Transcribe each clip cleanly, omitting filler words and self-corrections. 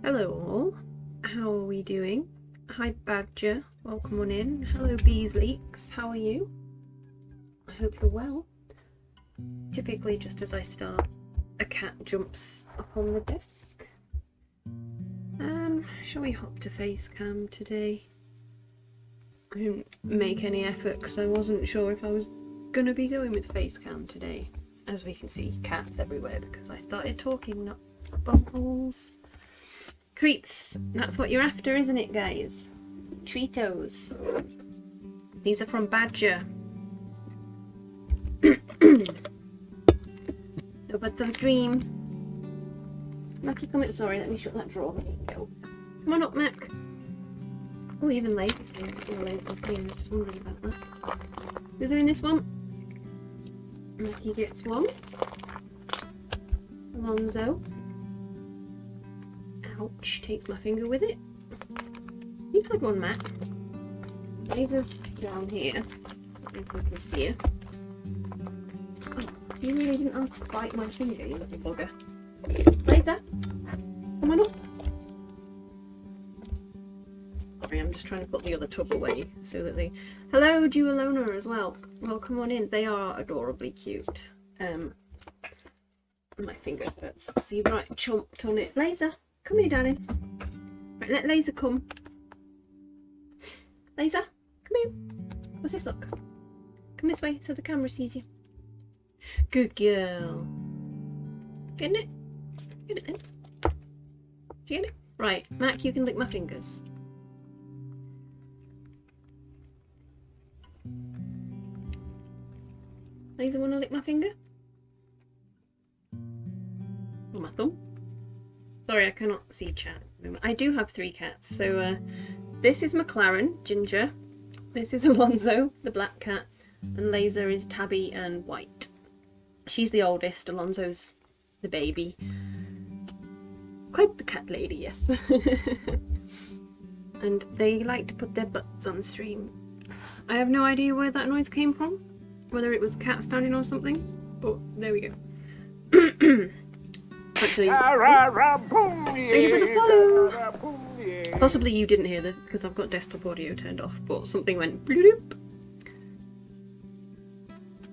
Hello all, how are we doing? Hi Badger, welcome on in. Hello Beesleeks, how are you? I hope you're well. Typically just as I start, a cat jumps up on the desk. Shall we hop to Facecam today? I didn't make any effort because I wasn't sure if I was gonna be going with Facecam today. As we can see, cats everywhere because I started talking, not bubbles. Treats, that's what you're after, isn't it, guys? Treatos. These are from Badger. No buds on stream. Mackie, come in. Sorry, let me shut that drawer. There you go. Come on up, Mac. Oh, even Laser's here. Laser's here. I'm just wondering about that. Who's doing this one? Mackie gets one. Alonzo. Ouch, takes my finger with it. You've had one, Mac. Laser's down here. If we can see her. Oh, you really didn't have to bite my finger, you little bugger. Laser, come on up. Sorry, I'm just trying to put the other tub away so that they... Hello, Dualona as well. Welcome on in. They are adorably cute. My finger hurts. See, right, chomped on it. Laser, come here, darling. Right, let Laser come. Laser, come here. What's this, look? Come this way so the camera sees you. Good girl. Getting it? Get it then. Did you get it? Right, Mac, you can lick my fingers. Laser, wanna lick my finger? Or my thumb? Sorry, I cannot see chat. I do have 3 cats. So this is McLaren, Ginger. This is Alonzo, the black cat. And Laser is Tabby and White. She's the oldest. Alonzo's the baby. Quite the cat lady, yes. And they like to put their butts on stream. I have no idea where that noise came from. Whether it was a cat standing on something. But there we go. Actually, thank you for the follow. Possibly you didn't hear this because I've got desktop audio turned off, but something went bloop.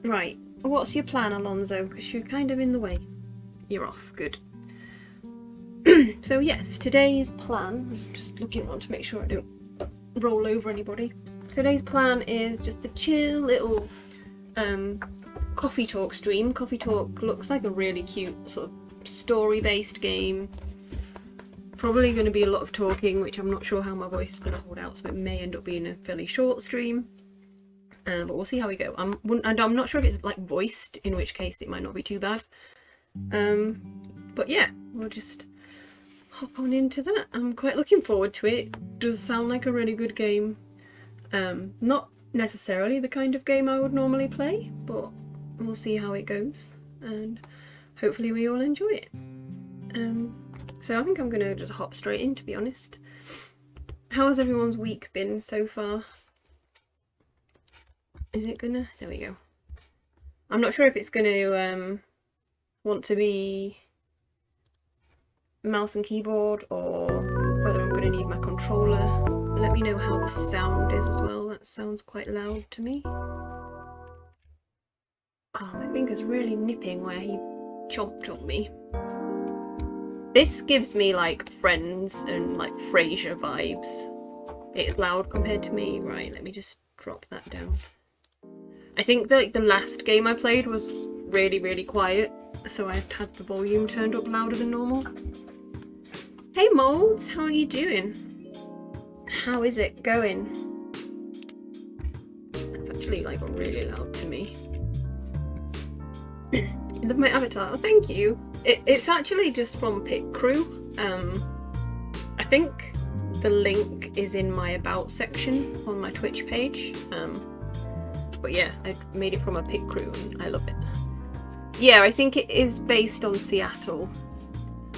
Right, what's your plan, Alonzo? Because you're kind of in the way. You're off, good. So yes, today's plan, I'm just looking around to make sure I don't roll over anybody. Today's plan is just a chill little coffee talk stream. Coffee talk looks like a really cute sort of story-based game. Probably going to be a lot of talking, which I'm not sure how my voice is going to hold out, so it may end up being a fairly short stream. But we'll see how we go. And I'm not sure if it's like voiced, in which case it might not be too bad. But yeah, we'll just hop on into that. I'm quite looking forward to it. Does sound like a really good game. Not necessarily the kind of game I would normally play, but we'll see how it goes. And hopefully we all enjoy it. So I think I'm going to just hop straight in, to be honest. How has everyone's week been so far? Is it gonna... There we go. I'm not sure if it's going to want to be mouse and keyboard or whether I'm going to need my controller. Let me know how the sound is as well. That sounds quite loud to me. Oh, my finger's really nipping where he chomped on me. This gives me like Friends and like Frasier vibes. It's loud compared to me. Right, let me just drop that down. I think that, like, the last game I played was really, really quiet, so I had the volume turned up louder than normal. Hey Molds, how are you doing? How is it going? It's actually like really loud to me. You love my avatar. Oh, thank you. It's actually just from Pit Crew. I think the link is in my about section on my Twitch page. But yeah, I made it from a Pit Crew and I love it. Yeah, I think it is based on Seattle.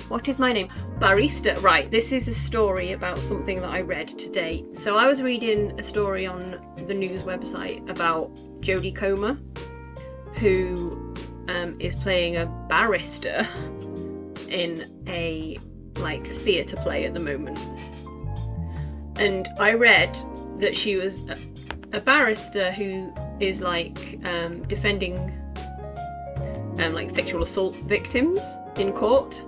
What is my name? Barista. Right, this is a story about something that I read today. So I was reading a story on the news website about Jodie Comer, who is playing a barrister in a like theatre play at the moment. And I read that she was a barrister who is like defending like sexual assault victims in court.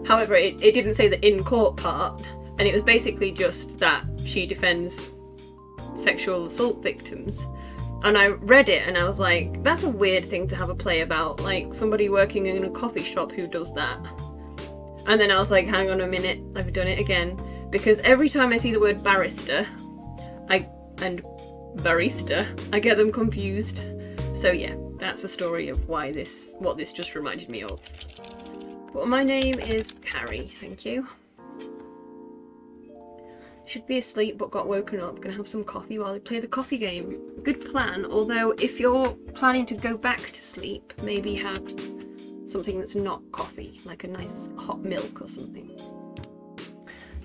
However, it didn't say the in court part, and it was basically just that she defends sexual assault victims. And I read it and I was like, that's a weird thing to have a play about, like somebody working in a coffee shop who does that. And then I was like, hang on a minute, I've done it again. Because every time I see the word barrister and barista, I get them confused. So yeah, that's the story of what this just reminded me of. But my name is Carrie, thank you. Should be asleep but got woken up. Gonna have some coffee while I play the coffee game. Good plan, although if you're planning to go back to sleep, maybe have something that's not coffee, like a nice hot milk or something.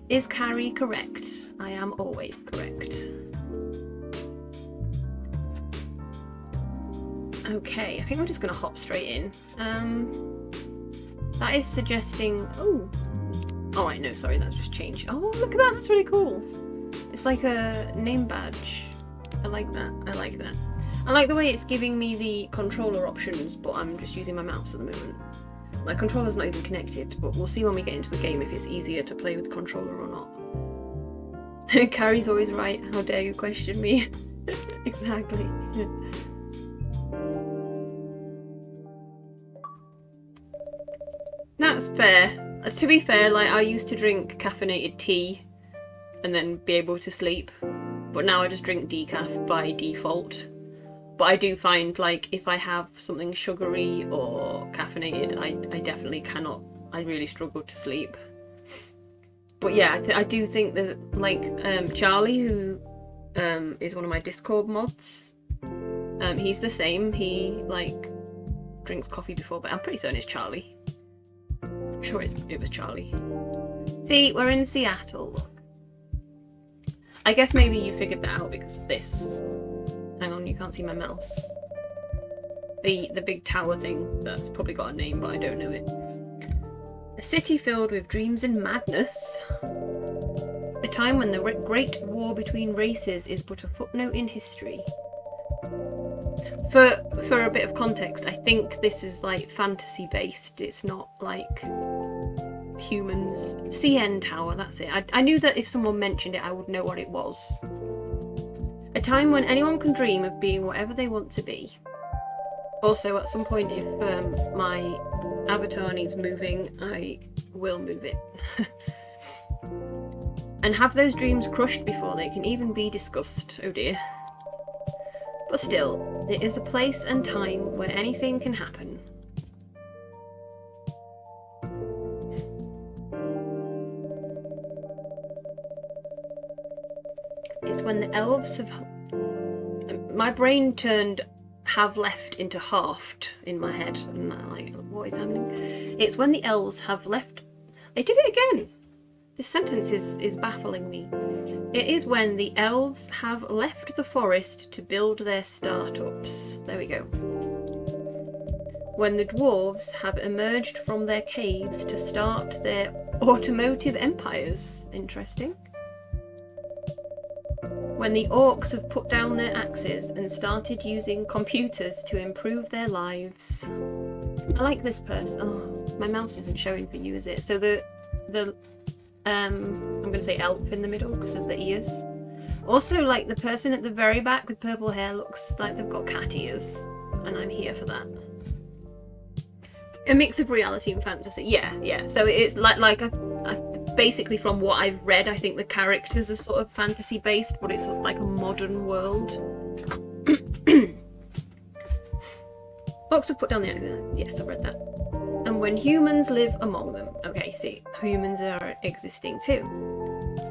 Is Carrie correct? I am always correct. Okay, I think I'm just gonna hop straight in. That is suggesting, oh wait, no, sorry, that's just changed. Oh, look at that, that's really cool. It's like a name badge. I like that, I like that. I like the way it's giving me the controller options, but I'm just using my mouse at the moment. My controller's not even connected, but we'll see when we get into the game if it's easier to play with the controller or not. Carrie's always right, how dare you question me. Exactly. That's fair. To be fair, like I used to drink caffeinated tea and then be able to sleep, but now I just drink decaf by default. But I do find like if I have something sugary or caffeinated, I definitely cannot, I really struggle to sleep. But yeah, I do think there's like Charlie, who is one of my Discord mods, he's the same. He like drinks coffee before, but I'm pretty certain it's Charlie. I'm sure it was Charlie. See, we're in Seattle, look. I guess maybe you figured that out because of this. Hang on, you can't see my mouse. The big tower thing that's probably got a name, but I don't know it. A city filled with dreams and madness. A time when the great war between races is but a footnote in history. For a bit of context, I think this is like fantasy based. It's not like humans. CN Tower, that's it. I knew that if someone mentioned it, I would know what it was. A time when anyone can dream of being whatever they want to be. Also, at some point, if my avatar needs moving, I will move it. And have those dreams crushed before they can even be discussed. Oh dear. But still, it is a place and time where anything can happen. It's when the elves have... My brain turned have left into halved in my head, and I'm like, what is happening? It's when the elves have left... They did it again! This sentence is baffling me. It is when the elves have left the forest to build their startups. There we go. When the dwarves have emerged from their caves to start their automotive empires. Interesting. When the orcs have put down their axes and started using computers to improve their lives. I like this person. Oh, my mouse isn't showing for you, is it? So the I'm going to say elf in the middle because of the ears. Also, like the person at the very back with purple hair looks like they've got cat ears, and I'm here for that. A mix of reality and fantasy. Yeah. So it's like basically from what I've read, I think the characters are sort of fantasy based, but it's sort of like a modern world. Orcs have put down the axe. Yes, I've read that. And when humans live among them. Okay, see, humans are existing too.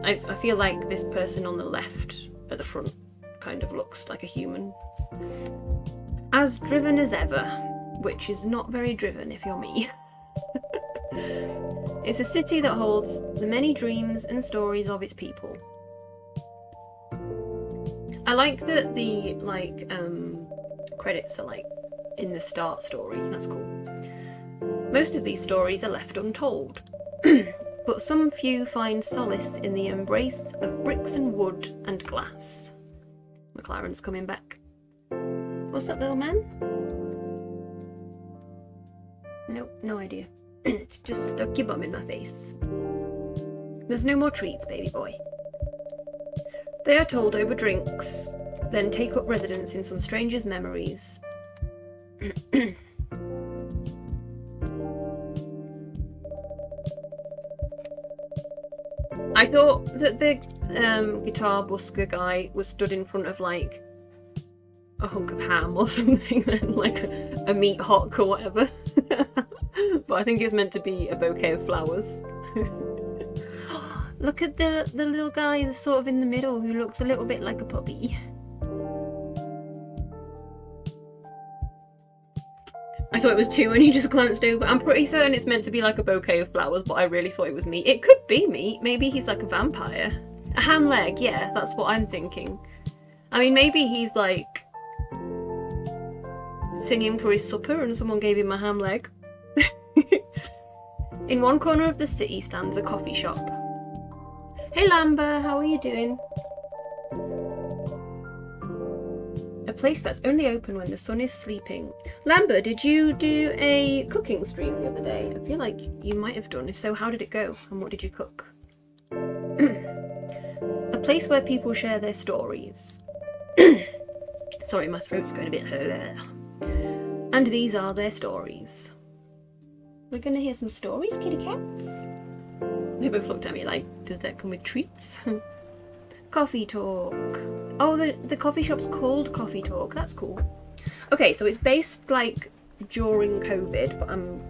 I feel like this person on the left at the front kind of looks like a human. As driven as ever, which is not very driven if you're me. It's a city that holds the many dreams and stories of its people. I like that the credits are like in the start story. That's cool. Most of these stories are left untold. but some few find solace in the embrace of bricks and wood and glass. McLaren's coming back. What's that, little man? Nope, no idea. Just stuck your bum in my face. There's no more treats, baby boy. They are told over drinks, then take up residence in some stranger's memories. I thought that the guitar busker guy was stood in front of like a hunk of ham or something, and like a meat hock or whatever. But I think it's meant to be a bouquet of flowers. Look at the little guy that's sort of in the middle who looks a little bit like a puppy. I thought it was two when you just glanced over. I'm pretty certain it's meant to be like a bouquet of flowers, but I really thought it was meat. It could be meat. Maybe he's like a vampire. A ham leg, yeah, that's what I'm thinking. I mean, maybe he's like singing for his supper and someone gave him a ham leg. In one corner of the city stands a coffee shop. Hey Lamba, how are you doing? A place that's only open when the sun is sleeping. Lamba, did you do a cooking stream the other day? I feel like you might have done. If so, how did it go? And what did you cook? A place where people share their stories. Sorry, my throat's going a bit... And these are their stories. We're going to hear some stories, kitty cats. They both looked at me like, does that come with treats? Coffee talk. Oh, the coffee shop's called Coffee Talk. That's cool. Okay, so it's based like during COVID, but I'm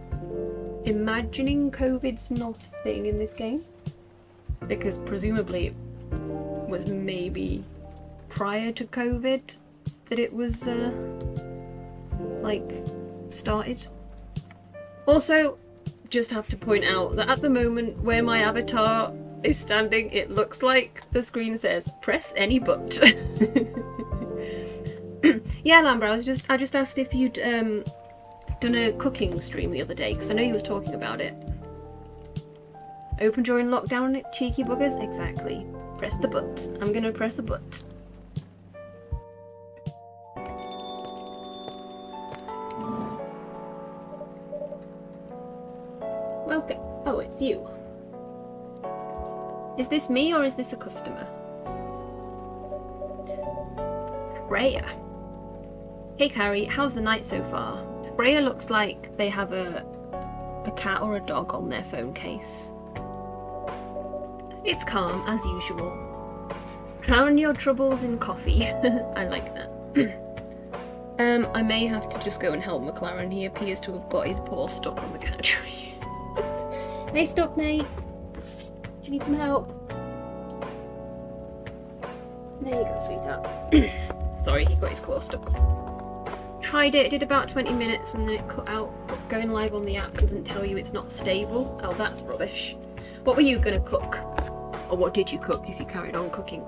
imagining COVID's not a thing in this game, because presumably it was maybe prior to COVID that it was like started. Also, just have to point out that at the moment where my avatar is standing, it looks like the screen says press any but. Yeah, Lambra, I just asked if you'd done a cooking stream the other day, because I know you was talking about it. Open during lockdown, cheeky buggers? Exactly. Press the but. I'm gonna press the but. Welcome. Oh, it's you. Is this me or is this a customer? Freya. Hey Carrie, how's the night so far? Freya looks like they have a cat or a dog on their phone case. It's calm, as usual. Drown your troubles in coffee. I like that. I may have to just go and help McLaren. He appears to have got his paw stuck on the cat tree. Hey, stuck mate. Do you need some help? There you go, sweetheart. Sorry, he got his claw stuck. Tried it, did about 20 minutes and then it cut out. But going live on the app doesn't tell you it's not stable. Oh, that's rubbish. What were you gonna cook? Or what did you cook if you carried on cooking?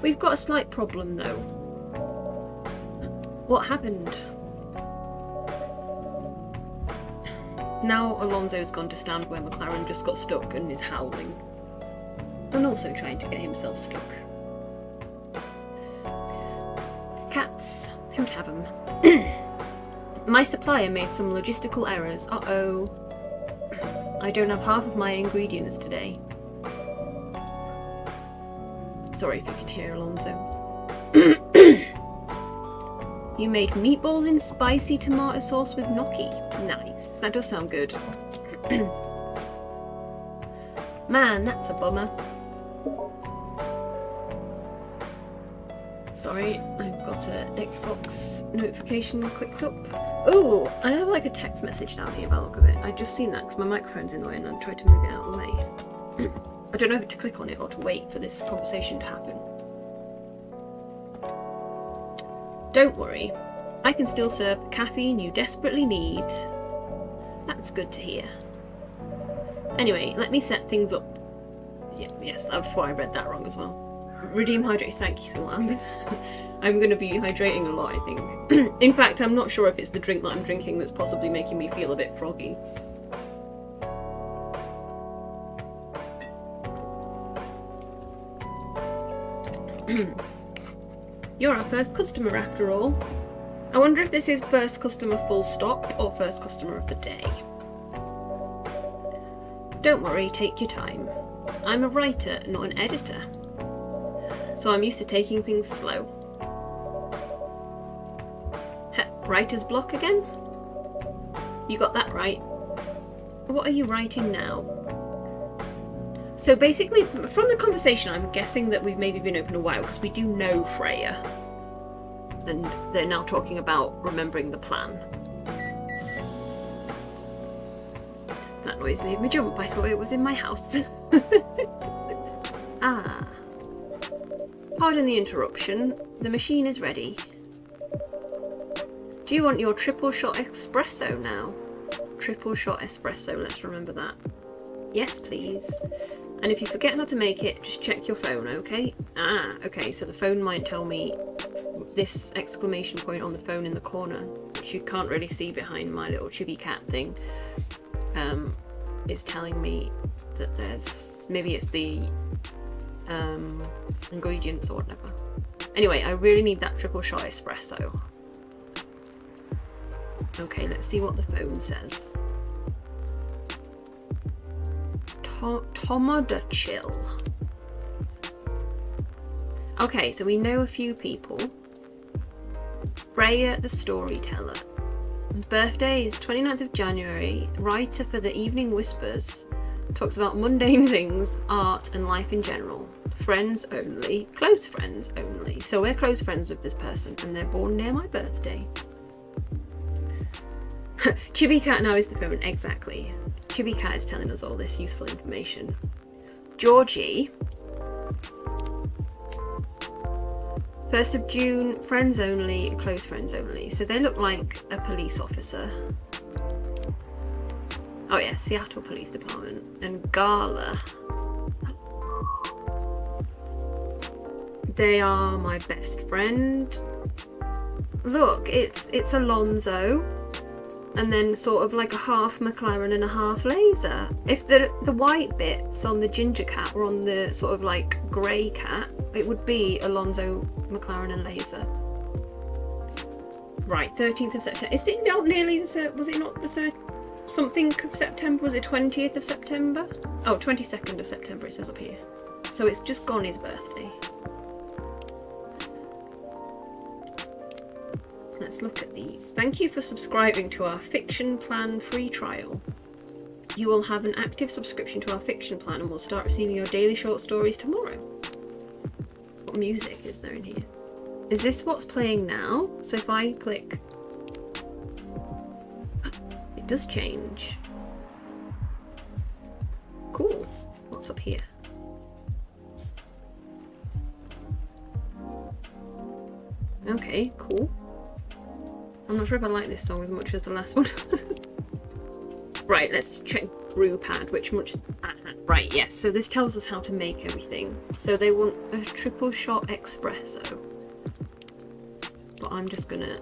We've got a slight problem though. What happened? Now Alonso's gone to stand where McLaren just got stuck and is howling. And also trying to get himself stuck. Cats, who'd have them? My supplier made some logistical errors. Uh-oh. I don't have half of my ingredients today. Sorry if you can hear Alonso. You made meatballs in spicy tomato sauce with gnocchi. Nice. That does sound good. Man, that's a bummer. Sorry, I've got an Xbox notification clicked up. Oh, I have like a text message down here by the look of it. I've just seen that because my microphone's in the way and I tried to move it out of the way. I don't know if to click on it or to wait for this conversation to happen. Don't worry, I can still serve the caffeine you desperately need. That's good to hear. Anyway, let me set things up. Yeah, yes, before I read that wrong as well. Redeem hydrate. Thank you so much. I'm going to be hydrating a lot, I think. In fact, I'm not sure if it's the drink that I'm drinking that's possibly making me feel a bit froggy. You're our first customer after all. I wonder if this is first customer full stop or first customer of the day. Don't worry, take your time. I'm a writer, not an editor. So I'm used to taking things slow. Writer's block again? You got that right. What are you writing now? So basically, from the conversation, I'm guessing that we've maybe been open a while because we do know Freya. And they're now talking about remembering the plan. That noise made me jump. I thought it was in my house. Ah. Pardon the interruption. The machine is ready. Do you want your triple shot espresso now? Triple shot espresso, let's remember that. Yes, please. And if you forget how to make it, just check your phone, okay? Ah, okay, so the phone might tell me this exclamation point on the phone in the corner, which you can't really see behind my little chibi cat thing, is telling me that there's, maybe it's the ingredients or whatever. Anyway, I really need that triple shot espresso. Okay, let's see what the phone says. Tomoda chill. Okay, so we know a few people. Freya the storyteller. Birthday is 29th of January. Writer for the Evening Whispers. Talks about mundane things, art and life in general. Friends only. Close friends only. So we're close friends with this person and they're born near my birthday. Chibi Cat now is the phone, exactly. Chibi Cat is telling us all this useful information. Georgie. 1st of June, friends only, close friends only. So they look like a police officer. Oh yeah, Seattle Police Department. And Gala. They are my best friend. Look, it's Alonzo. And then sort of like a half McLaren and a half laser. If the white bits on the ginger cat were on the sort of like grey cat, it would be Alonzo, McLaren and laser. Right, 13th of September. Is it not nearly the third? Was it not the third? Something of September? Was it 20th of September? Oh, 22nd of September it says up here. So it's just gone his birthday. Let's look at these. Thank you for subscribing to our Fiction Plan free trial. You will have an active subscription to our Fiction Plan and will start receiving your daily short stories tomorrow. What music is there in here? Is this what's playing now? So if I click... It does change. Cool. What's up here? Okay, cool. I'm not sure if I like this song as much as the last one. Right, let's check brew pad, which much... right, yes, so this tells us how to make everything. So they want a triple shot espresso. But I'm just gonna...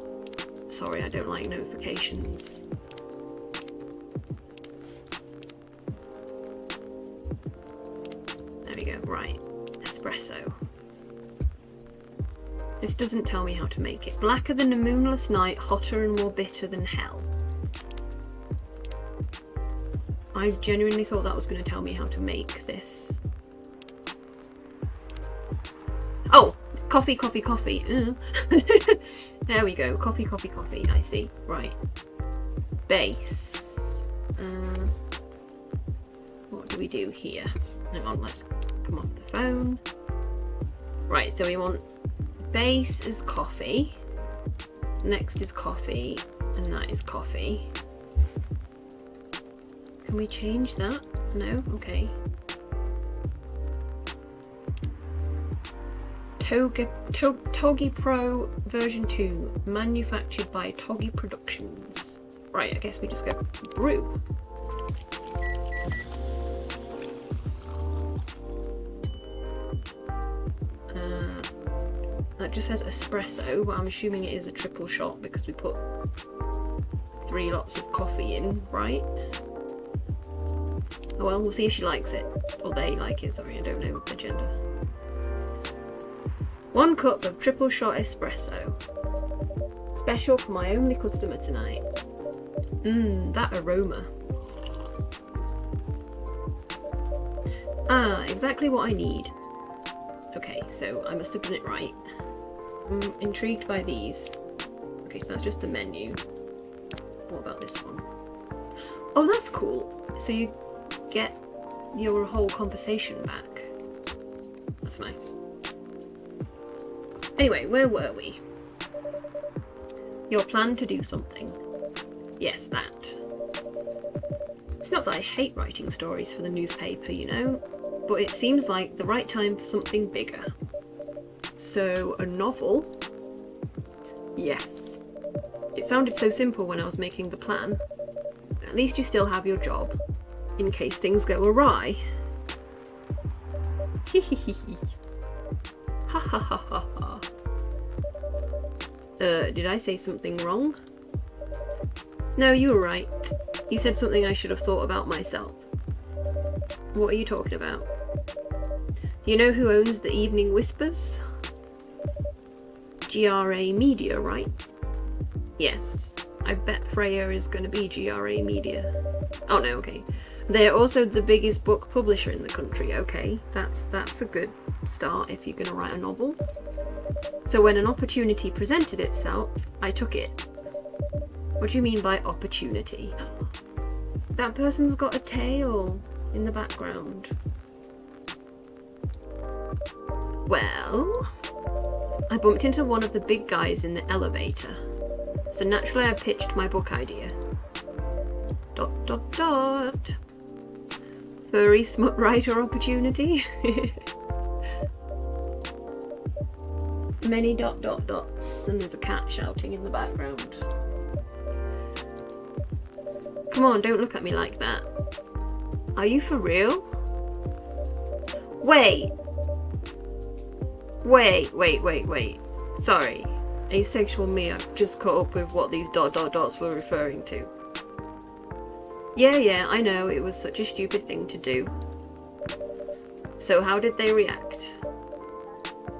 Sorry, I don't like notifications. There we go, right. Espresso. This doesn't tell me how to make it. Blacker than a moonless night, hotter and more bitter than hell. I genuinely thought that was going to tell me how to make this. Oh, coffee, coffee, coffee. There we go. Coffee, coffee, coffee. I see. Right. Base. What do we do here? Hang on, let's come off the phone. Right, so we want... Base is coffee, next is coffee, and that is coffee. Can we change that? No? Okay. Togi Pro version 2, manufactured by Togi Productions. Right, I guess we just go brew. That just says espresso, but I'm assuming it is a triple shot because we put 3 lots of coffee in, right? Oh well, we'll see if she likes it. Or they like it, sorry, I don't know the gender. 1 cup of triple shot espresso. Special for my only customer tonight. That aroma. Ah, exactly what I need. Okay, so I must have done it right. I'm intrigued by these. Okay, so that's just the menu. What about this one? Oh, that's cool. So you get your whole conversation back. That's nice. Anyway, where were we? Your plan to do something. Yes, that. It's not that I hate writing stories for the newspaper, you know, but it seems like the right time for something bigger. So, a novel? Yes. It sounded so simple when I was making the plan. At least you still have your job, in case things go awry. Hehehe. Ha ha ha ha ha. Did I say something wrong? No, you were right. You said something I should have thought about myself. What are you talking about? You know who owns the Evening Whispers? GRA Media, right? Yes. I bet Freya is going to be GRA Media. Oh no, okay. They're also the biggest book publisher in the country. Okay, that's a good start if you're going to write a novel. So when an opportunity presented itself, I took it. What do you mean by opportunity? That person's got a tail in the background. Well, I bumped into one of the big guys in the elevator. So naturally I pitched my book idea. ... Furry smut writer opportunity. Many ... and there's a cat shouting in the background. Come on, don't look at me like that. Are you for real? Wait. Sorry. Asexual me, I've just caught up with what these ... were referring to. Yeah, I know, it was such a stupid thing to do. So how did they react?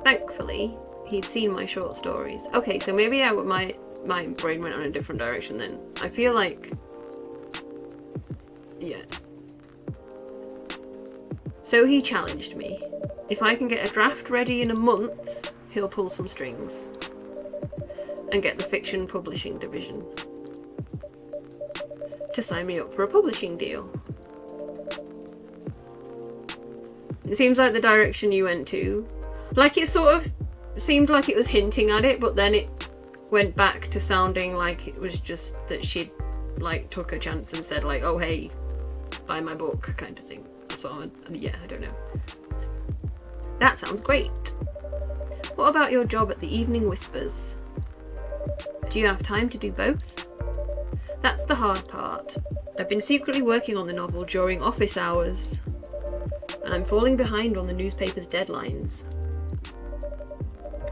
Thankfully, he'd seen my short stories. Okay, so maybe my brain went on a different direction then. I feel like... yeah. So he challenged me. If I can get a draft ready in a month, he'll pull some strings. And get the fiction publishing division to sign me up for a publishing deal. It seems like the direction you went to. Like it sort of seemed like it was hinting at it, but then it went back to sounding like it was just that she'd like took a chance and said like, oh hey, buy my book kind of thing. So yeah, I don't know. That sounds great. What about your job at the Evening Whispers? Do you have time to do both? That's the hard part. I've been secretly working on the novel during office hours, and I'm falling behind on the newspaper's deadlines.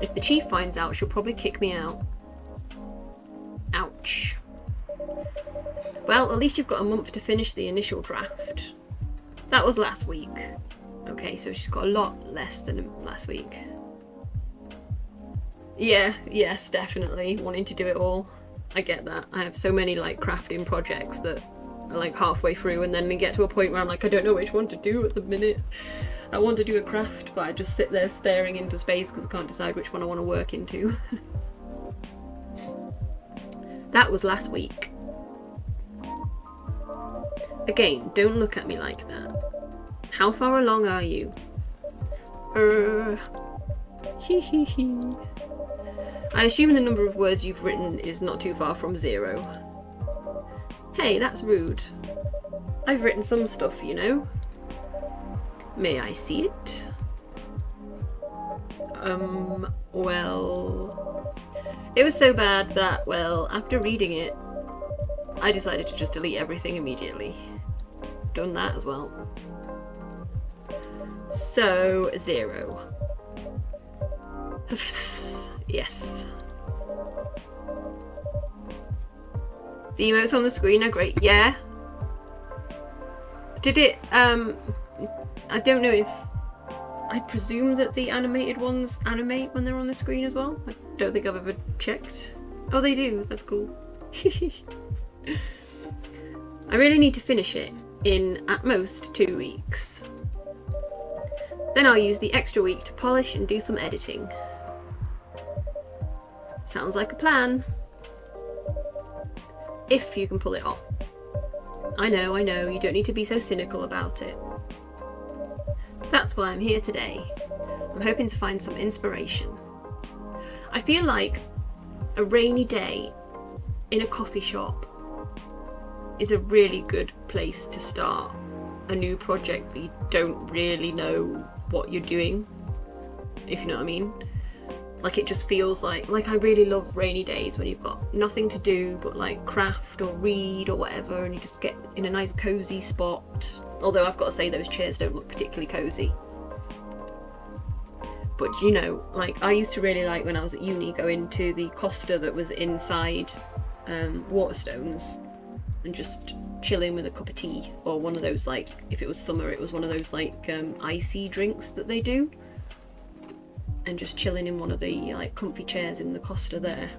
If the chief finds out, she'll probably kick me out. Ouch. Well, at least you've got a month to finish the initial draft. That was last week. Okay, so she's got a lot less than last week. Yeah, yes, definitely. Wanting to do it all. I get that. I have so many like crafting projects that are like halfway through and then we get to a point where I'm like, I don't know which one to do at the minute. I want to do a craft, but I just sit there staring into space because I can't decide which one I want to work into. That was last week. Again, don't look at me like that. How far along are you? Hee hee hee. I assume the number of words you've written is not too far from 0. Hey, that's rude. I've written some stuff, you know. May I see it? Well... It was so bad that, well, after reading it, I decided to just delete everything immediately. Done that as well. So, 0. Yes. The emotes on the screen are great. Yeah. Did it, I don't know if, I presume that the animated ones animate when they're on the screen as well. I don't think I've ever checked. Oh, they do. That's cool. I really need to finish it in at most 2 weeks. Then I'll use the extra week to polish and do some editing. Sounds like a plan. If you can pull it off. I know, you don't need to be so cynical about it. That's why I'm here today. I'm hoping to find some inspiration. I feel like a rainy day in a coffee shop is a really good place to start a new project that you don't really know what you're doing, if you know what I mean. Like, it just feels like I really love rainy days when you've got nothing to do but like craft or read or whatever, and you just get in a nice cozy spot. Although I've got to say those chairs don't look particularly cozy. But you know, like, I used to really like when I was at uni going to the Costa that was inside Waterstones and just chilling with a cup of tea, or one of those, like, if it was summer it was one of those like icy drinks that they do, and just chilling in one of the like comfy chairs in the Costa there.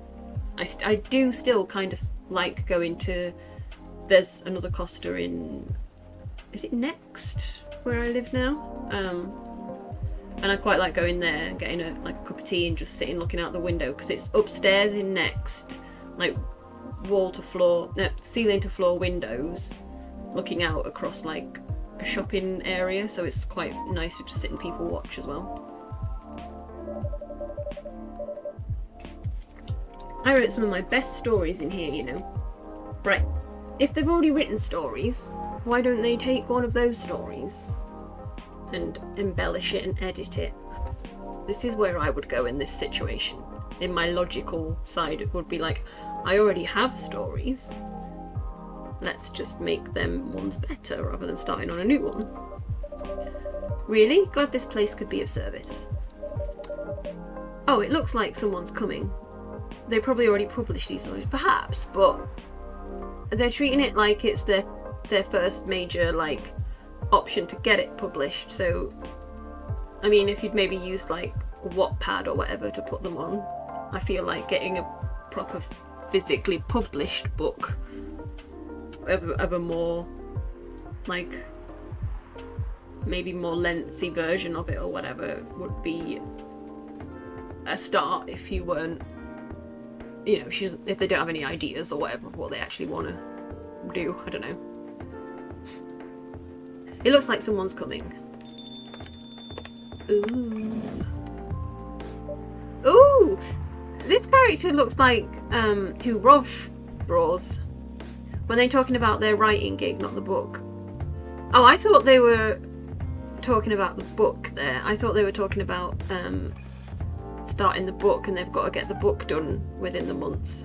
I do still kind of like going to, there's another Costa in, is it Next where I live now? And I quite like going there and getting a cup of tea and just sitting looking out the window, because it's upstairs in Next, like wall to floor, ceiling to floor windows looking out across like a shopping area, so it's quite nice to just sit and people watch as well. I wrote some of my best stories in here, you know. Right, if they've already written stories, why don't they take one of those stories and embellish it and edit it? This is where I would go in this situation. In my logical side, it would be like, I already have stories. Let's just make them ones better rather than starting on a new one. Really? Glad this place could be of service. Oh, it looks like someone's coming. They probably already published these stories, perhaps, but they're treating it like it's their first major like option to get it published. So, I mean, if you'd maybe used like Wattpad or whatever to put them on, I feel like getting a proper physically published book of a more like maybe more lengthy version of it or whatever would be a start, if you weren't, you know, if they don't have any ideas or whatever of what they actually want to do. I don't know. It looks like someone's coming. Ooh. Ooh! This character looks like who Rov draws when they're talking about their writing gig, not the book. Oh, I thought they were talking about the book there. I thought they were talking about starting the book, and they've got to get the book done within the month.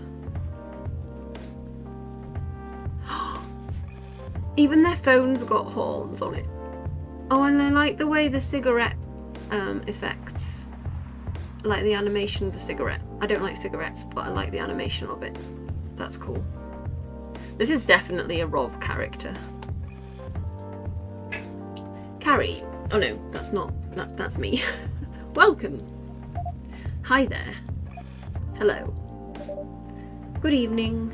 Even their phone's got horns on it. Oh, and I like the way the cigarette effects, like the animation of the cigarette. I don't like cigarettes, but I like the animation of it. That's cool. This is definitely a Rov character. Carrie. Oh no, that's not. That's me. Welcome. Hi there. Hello. Good evening.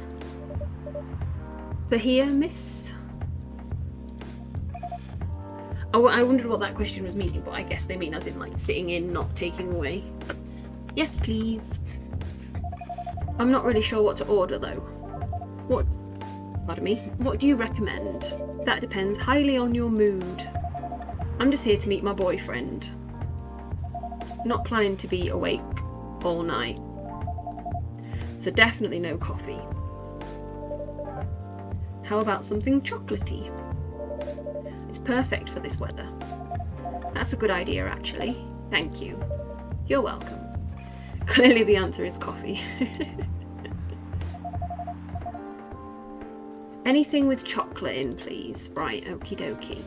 For here, miss? Oh, I wondered what that question was meaning, but I guess they mean as in like sitting in, not taking away. Yes, please. I'm not really sure what to order though. Pardon me. What do you recommend? That depends highly on your mood. I'm just here to meet my boyfriend. Not planning to be awake all night. So definitely no coffee. How about something chocolatey? It's perfect for this weather. That's a good idea, actually. Thank you. You're welcome. Clearly the answer is coffee. Anything with chocolate in, please. Right, okie dokie.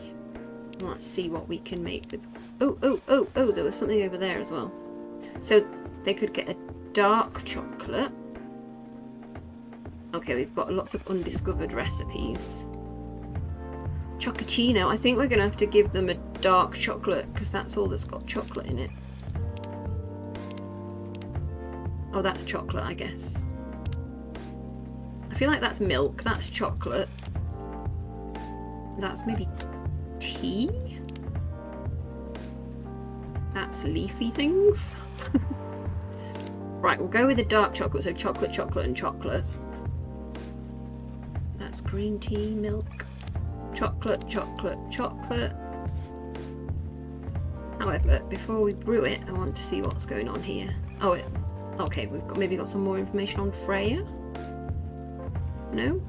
Let's see what we can make with... Oh, there was something over there as well. So they could get dark chocolate. Okay, we've got lots of undiscovered recipes. Chocochino. I think we're going to have to give them a dark chocolate because that's all that's got chocolate in it. Oh, that's chocolate, I guess. I feel like that's milk. That's chocolate. That's maybe tea? That's leafy things. Right, we'll go with the dark chocolate. So chocolate, chocolate, and chocolate. That's green tea, milk. Chocolate, chocolate, chocolate. However, before we brew it, I want to see what's going on here. Oh, okay, we've maybe got some more information on Freya. No?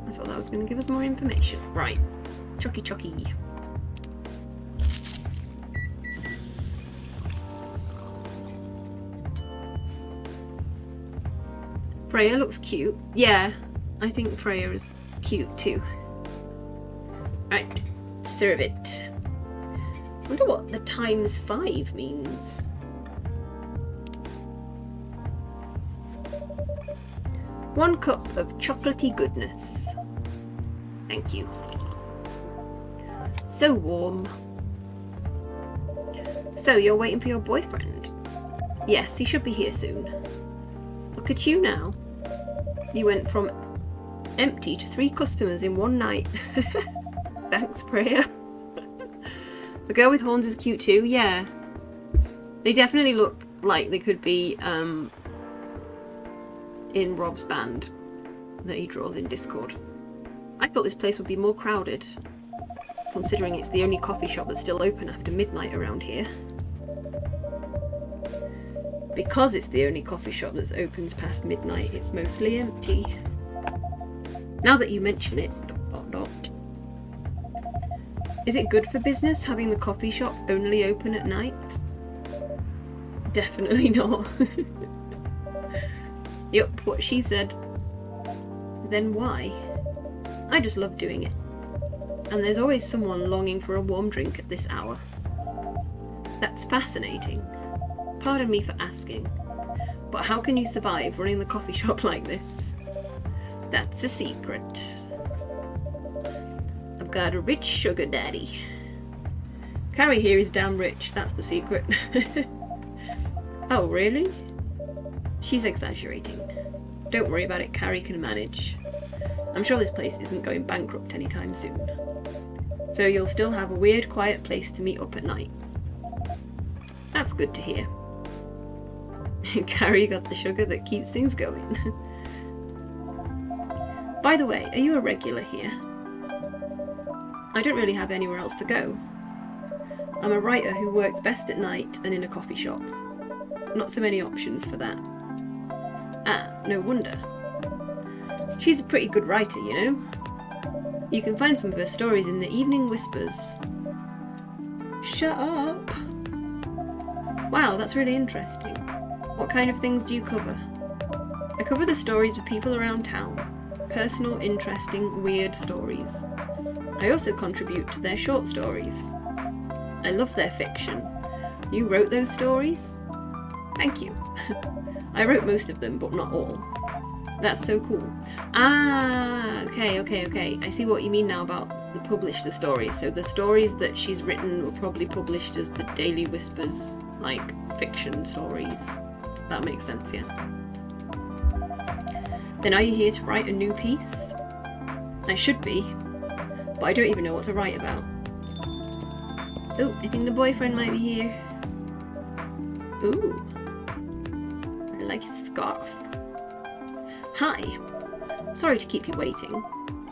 I thought that was going to give us more information. Right. Chocky chocky. Freya looks cute. Yeah, I think Freya is cute too. Right, serve it. I wonder what the ×5 means. One cup of chocolatey goodness. Thank you. So warm. So you're waiting for your boyfriend? Yes, he should be here soon. Look at you now. You went from empty to 3 customers in one night. Thanks, Freya. The girl with horns is cute too. Yeah. They definitely look like they could be in Rob's band that he draws in Discord. I thought this place would be more crowded, considering it's the only coffee shop that's still open after midnight around here. Because it's the only coffee shop that opens past midnight, it's mostly empty. Now that you mention it, ... Is it good for business having the coffee shop only open at night? Definitely not. Yup, what she said. Then why? I just love doing it. And there's always someone longing for a warm drink at this hour. That's fascinating. Pardon me for asking, but how can you survive running the coffee shop like this? That's a secret. I've got a rich sugar daddy. Carrie here is damn rich, that's the secret. Oh, really? She's exaggerating. Don't worry about it, Carrie can manage. I'm sure this place isn't going bankrupt anytime soon. So you'll still have a weird, quiet place to meet up at night. That's good to hear. Carrie got the sugar that keeps things going. By the way, are you a regular here? I don't really have anywhere else to go. I'm a writer who works best at night and in a coffee shop. Not so many options for that. Ah, no wonder. She's a pretty good writer, you know? You can find some of her stories in the Evening Whispers. Shut up! Wow, that's really interesting. What kind of things do you cover? I cover the stories of people around town. Personal, interesting, weird stories. I also contribute to their short stories. I love their fiction. You wrote those stories? Thank you. I wrote most of them, but not all. That's so cool. Ah, okay. I see what you mean now about the publish the stories. So the stories that she's written were probably published as the Daily Whispers, like fiction stories. That makes sense, yeah. Then are you here to write a new piece? I should be, but I don't even know what to write about. Oh, I think the boyfriend might be here. Ooh. I like his scarf. Hi. Sorry to keep you waiting.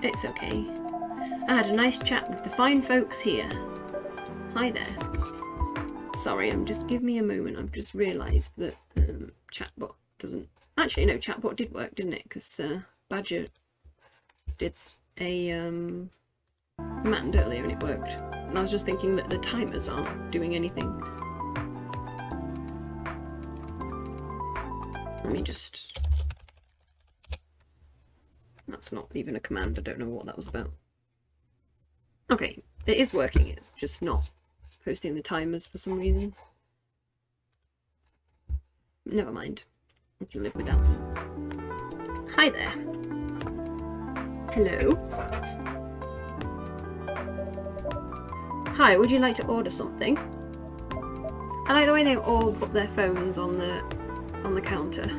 It's okay. I had a nice chat with the fine folks here. Hi there. Sorry, give me a moment. I've just realised that chatbot doesn't... Actually, no, chatbot did work, didn't it? Because Badger did a command earlier and it worked. And I was just thinking that the timers aren't doing anything. Let me just... That's not even a command. I don't know what that was about. Okay, it is working. It's just not posting the timers for some reason. Never mind. I can live with that. Hi there. Hello. Hi, would you like to order something? I like the way they've all put their phones on the counter.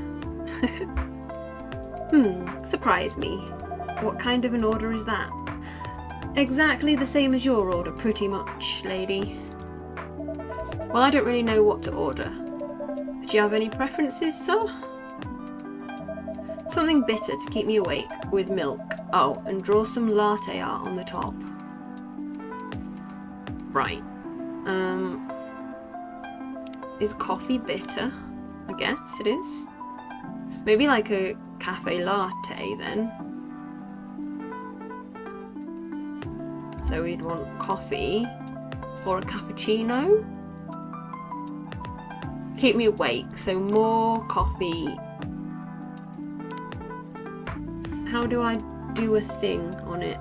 Surprise me. What kind of an order is that? Exactly the same as your order, pretty much, lady. Well, I don't really know what to order. Do you have any preferences, sir? Something bitter to keep me awake, with milk. Oh, and draw some latte art on the top. Right. Is coffee bitter? I guess it is. Maybe like a cafe latte then. So we'd want coffee or a cappuccino. Keep me awake, so more coffee. How do I do a thing on it?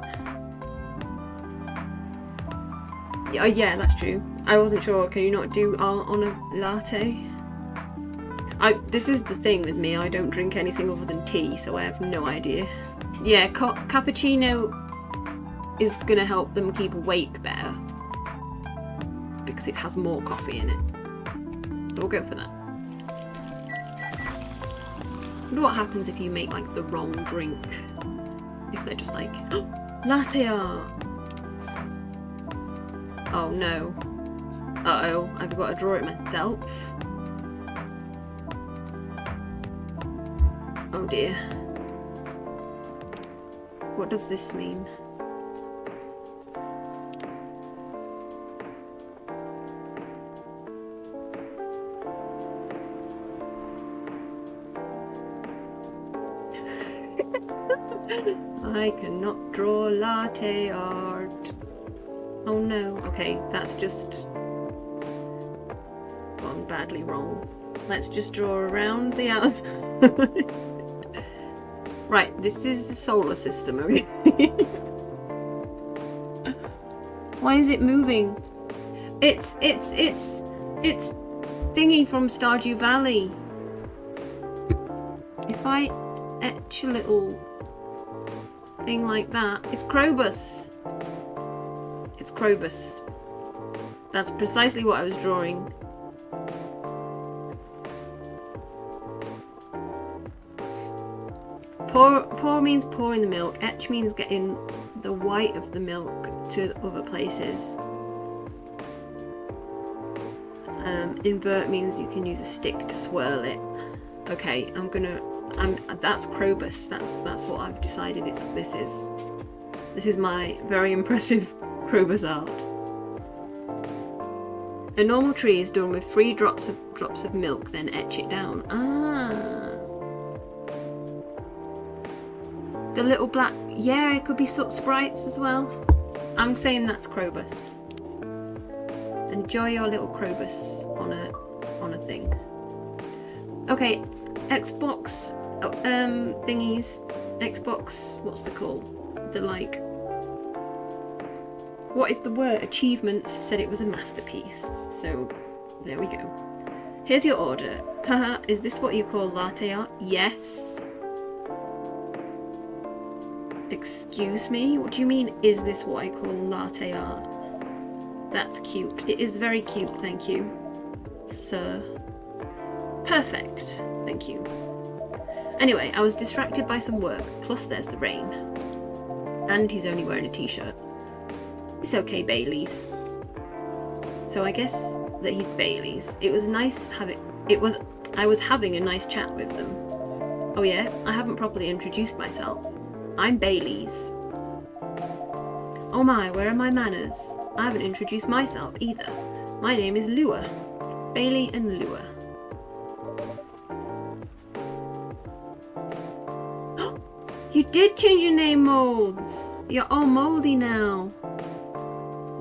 Yeah, that's true. I wasn't sure. Can you not do art on a latte? This is the thing with me. I don't drink anything other than tea, so I have no idea. Yeah, cappuccino is gonna help them keep awake better because it has more coffee in it. So we'll go for that. I wonder what happens if you make like the wrong drink. If they're just like, oh, latte art. Oh no. Uh-oh, I've got to draw it myself. Oh dear. What does this mean? I cannot draw latte art. Oh no. Okay, that's just gone badly wrong. Let's just draw around the outside. Right, this is the solar system, okay? Why is it moving? It's thingy from Stardew Valley. If I etch a little thing like that, it's Krobus. It's Krobus. That's precisely what I was drawing. Pour means pouring the milk. Etch means getting the white of the milk to other places. Invert means you can use a stick to swirl it. Okay, that's Krobus. That's what I've decided this is. This is my very impressive Krobus art. A normal tree is done with 3 drops of milk, then etch it down. The little black, yeah, it could be soot sprites as well. I'm saying that's Krobus. Enjoy your little Krobus on a thing. Okay, Xbox thingies. Xbox, what's the call? The like, what is the word? Achievements said it was a masterpiece. So there we go. Here's your order. Haha, is this what you call latte art? Yes. Excuse me? What do you mean, is this what I call latte art? That's cute. It is very cute, thank you, sir. Perfect, thank you. Anyway, I was distracted by some work, plus there's the rain. And he's only wearing a t-shirt. It's okay, Bailey's. So I guess that he's Bailey's. It was nice having... I was having a nice chat with them. Oh yeah? I haven't properly introduced myself. I'm Bailey's. Oh my, where are my manners? I haven't introduced myself either. My name is Lua. Bailey and Lua. You did change your name, Molds! You're all moldy now.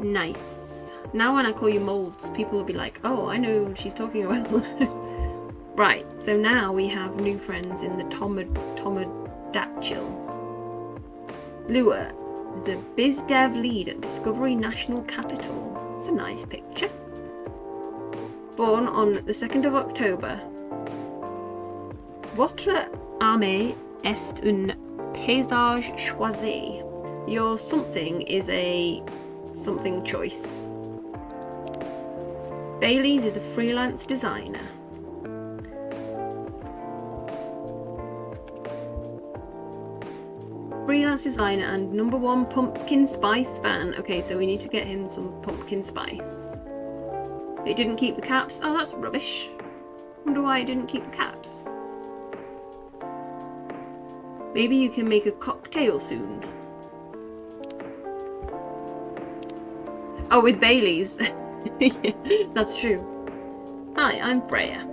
Nice. Now when I call you Molds, people will be like, oh, I know what she's talking about. Right, so now we have new friends in the Tomodachi. Lua is a biz dev lead at Discovery National Capital. It's a nice picture. Born on the 2nd of October Votre âme est un paysage choisi. Your something is a something choice. Bailey's is a freelance designer. Freelance designer and #1 pumpkin spice fan. Okay, so we need to get him some pumpkin spice. It didn't keep the caps. Oh, that's rubbish. Wonder why it didn't keep the caps. Maybe you can make a cocktail soon. Oh, with Bailey's. Yeah, that's true. Hi, I'm Freya.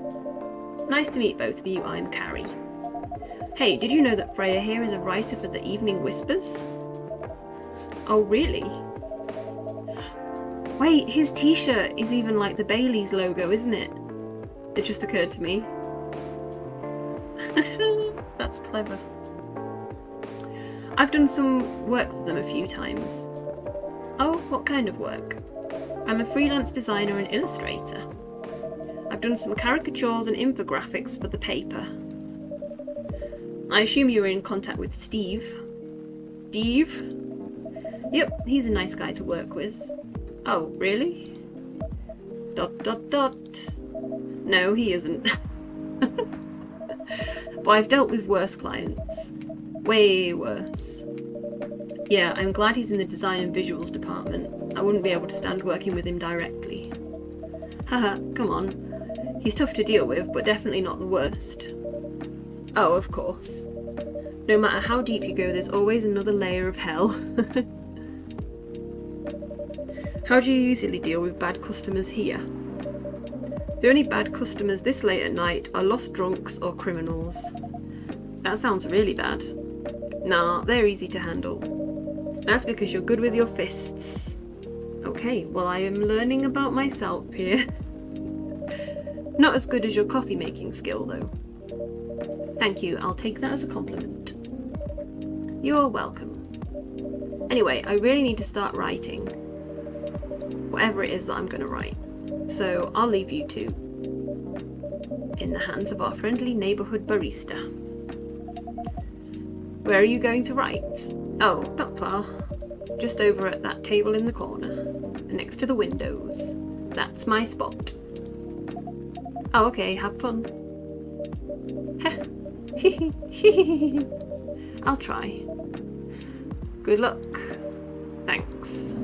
Nice to meet both of you. I'm Carrie. Hey, did you know that Freya here is a writer for the Evening Whispers? Oh, really? Wait, his t-shirt is even like the Bailey's logo, isn't it? It just occurred to me. That's clever. I've done some work for them a few times. Oh, what kind of work? I'm a freelance designer and illustrator. I've done some caricatures and infographics for the paper. I assume you were in contact with Steve. Steve? Yep, he's a nice guy to work with. Oh, really? ... No, he isn't. But I've dealt with worse clients. Way worse. Yeah, I'm glad he's in the design and visuals department. I wouldn't be able to stand working with him directly. Haha, come on. He's tough to deal with, but definitely not the worst. Oh, of course. No matter how deep you go, there's always another layer of hell. How do you usually deal with bad customers here? The only bad customers this late at night are lost drunks or criminals. That sounds really bad. Nah, they're easy to handle. That's because you're good with your fists. Okay, well I am learning about myself here. Not as good as your coffee making skill though. Thank you, I'll take that as a compliment. You're welcome. Anyway, I really need to start writing. Whatever it is that I'm going to write. So I'll leave you two in the hands of our friendly neighbourhood barista. Where are you going to write? Oh, not far. Just over at that table in the corner, next to the windows. That's my spot. Oh, okay, have fun. I'll try. Good luck. Thanks.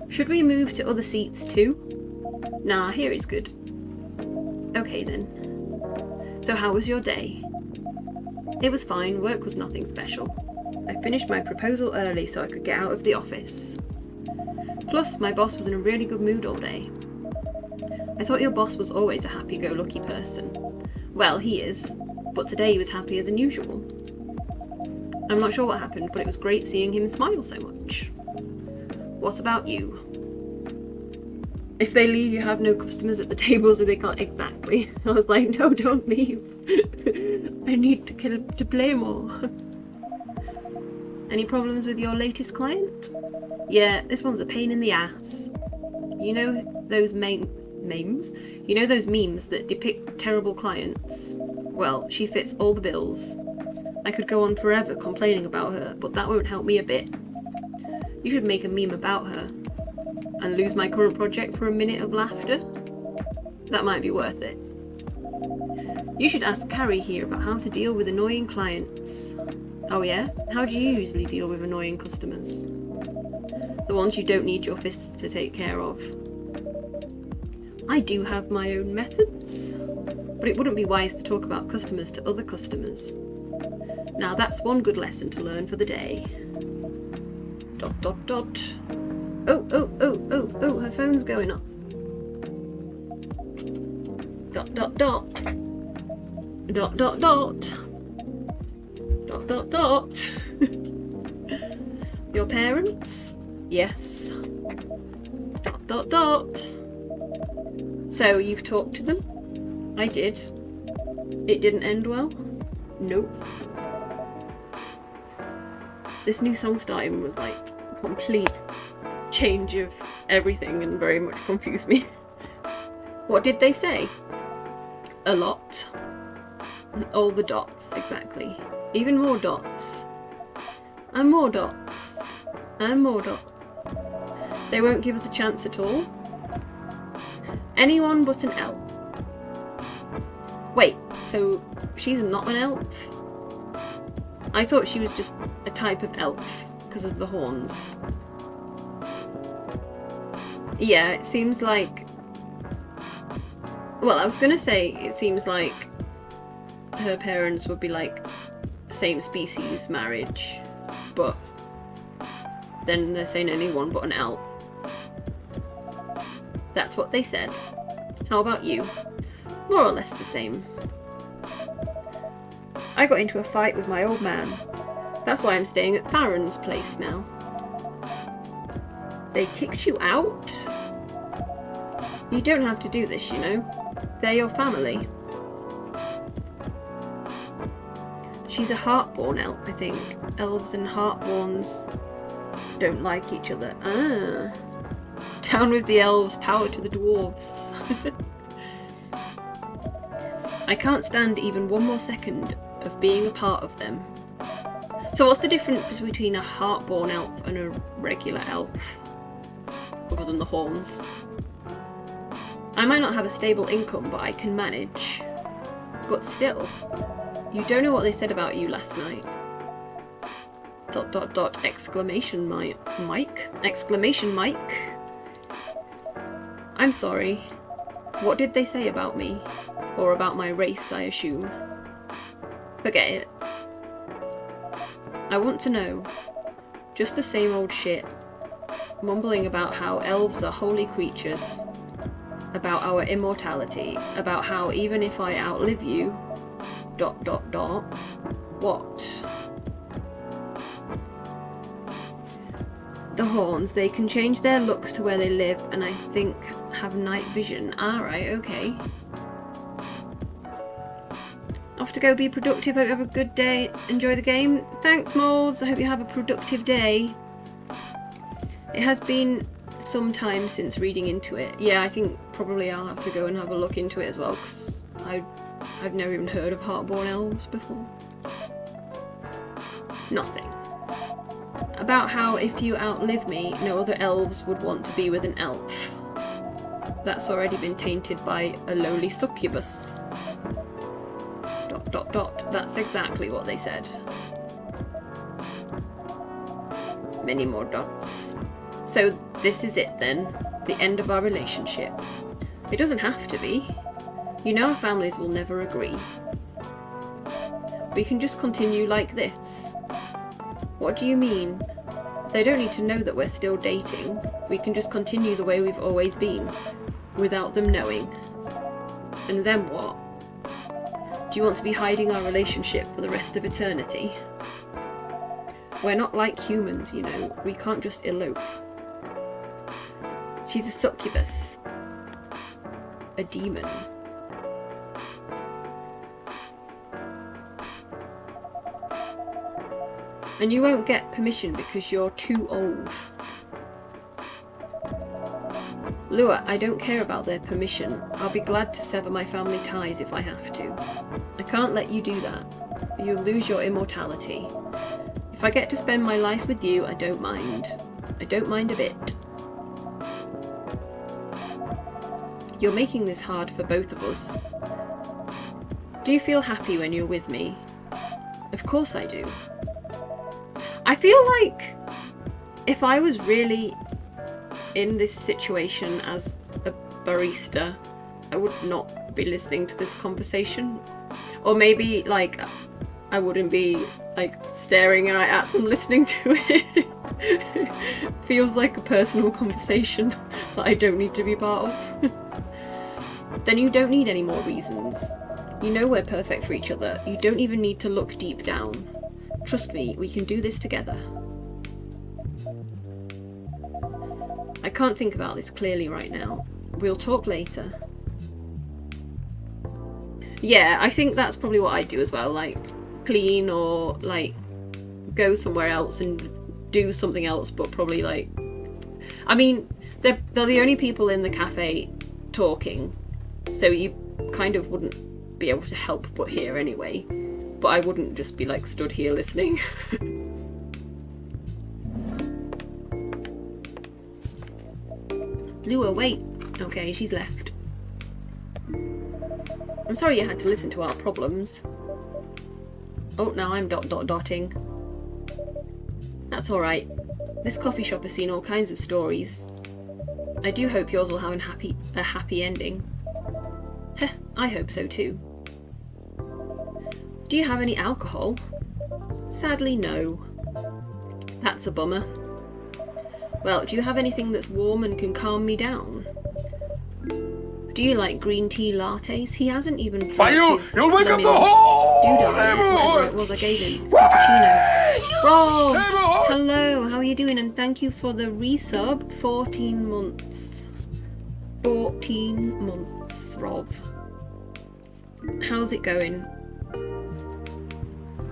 Should we move to other seats too? Nah, here is good. Okay then. So how was your day? It was fine, work was nothing special. I finished my proposal early so I could get out of the office. Plus, my boss was in a really good mood all day. I thought your boss was always a happy-go-lucky person. Well, he is, but today he was happier than usual. I'm not sure what happened, but it was great seeing him smile so much. What about you? If they leave, you have no customers at the table, so they can't... Exactly. I was like, no, don't leave. I need to play more. Any problems with your latest client? Yeah, this one's a pain in the ass. You know those memes? You know those memes that depict terrible clients? Well, she fits all the bills. I could go on forever complaining about her, but that won't help me a bit. You should make a meme about her and lose my current project for a minute of laughter. That might be worth it. You should ask Carrie here about how to deal with annoying clients. Oh yeah? How do you usually deal with annoying customers? The ones you don't need your fists to take care of. I do have my own methods, but it wouldn't be wise to talk about customers to other customers. Now that's one good lesson to learn for the day. ... Oh, her phone's going off. ... Your parents? Yes. ... So you've talked to them? I did. It didn't end well? Nope. This new song starting was like a complete change of everything and very much confused me. What did they say? A lot. All the dots, exactly. Even more dots. And more dots. And more dots. They won't give us a chance at all. Anyone but an elf. Wait, so she's not an elf? I thought she was just a type of elf because of the horns. Yeah, it seems like... Well, I was gonna say it seems like her parents would be like same species marriage, but then they're saying anyone but an elf. That's what they said. How about you? More or less the same. I got into a fight with my old man. That's why I'm staying at Farron's place now. They kicked you out? You don't have to do this, you know. They're your family. She's a heartborn elf, I think. Elves and heartborns don't like each other. Ah. Down with the elves, power to the dwarves. I can't stand even one more second of being a part of them. So what's the difference between a heartborn elf and a regular elf? Other than the horns. I might not have a stable income, but I can manage. But still, you don't know what they said about you last night. ... exclamation Mike? Exclamation Mike? I'm sorry. What did they say about me? Or about my race, I assume. Forget it. I want to know. Just the same old shit. Mumbling about how elves are holy creatures. About our immortality. About how even if I outlive you... ... What? The horns, they can change their looks to where they live and I think have night vision. Alright, okay. Off to go be productive. Hope you have a good day. Enjoy the game. Thanks, Molds. I hope you have a productive day. It has been some time since reading into it. Yeah, I think probably I'll have to go and have a look into it as well, because I've never even heard of heartborn elves before. Nothing. About how if you outlive me, no other elves would want to be with an elf. That's already been tainted by a lowly succubus. ... That's exactly what they said. Many more dots. So this is it then, the end of our relationship. It doesn't have to be. You know our families will never agree. We can just continue like this. What do you mean? They don't need to know that we're still dating. We can just continue the way we've always been, without them knowing. And then what? Do you want to be hiding our relationship for the rest of eternity? We're not like humans, you know. We can't just elope. She's a succubus. A demon. And you won't get permission because you're too old. Lua, I don't care about their permission. I'll be glad to sever my family ties if I have to. I can't let you do that. You'll lose your immortality. If I get to spend my life with you, I don't mind. I don't mind a bit. You're making this hard for both of us. Do you feel happy when you're with me? Of course I do. I feel like if I was really in this situation as a barista, I would not be listening to this conversation. Or maybe, like, I wouldn't be, like, staring at them listening to it. Feels like a personal conversation that I don't need to be part of. Then you don't need any more reasons. You know we're perfect for each other. You don't even need to look deep down. Trust me, we can do this together. I can't think about this clearly right now. We'll talk later. Yeah, I think that's probably what I'd do as well, like clean or like go somewhere else and do something else, but probably like... I mean, they're the only people in the cafe talking, So you kind of wouldn't be able to help but hear anyway. But I wouldn't just be like stood here listening. Lua, wait. Okay, she's left. I'm sorry you had to listen to our problems. Oh, now I'm dotting. That's alright. This coffee shop has seen all kinds of stories. I do hope yours will have a happy ending. Heh, I hope so too. Do you have any alcohol? Sadly, no. That's a bummer. Well, do you have anything that's warm and can calm me down? Do you like green tea lattes? He hasn't even put his you'll wake up the blooming whole doodah yet, whatever it was I gave him. It's cappuccino. Rob! Hello, how are you doing? And thank you for the resub. 14 months. 14 months, Rob. How's it going?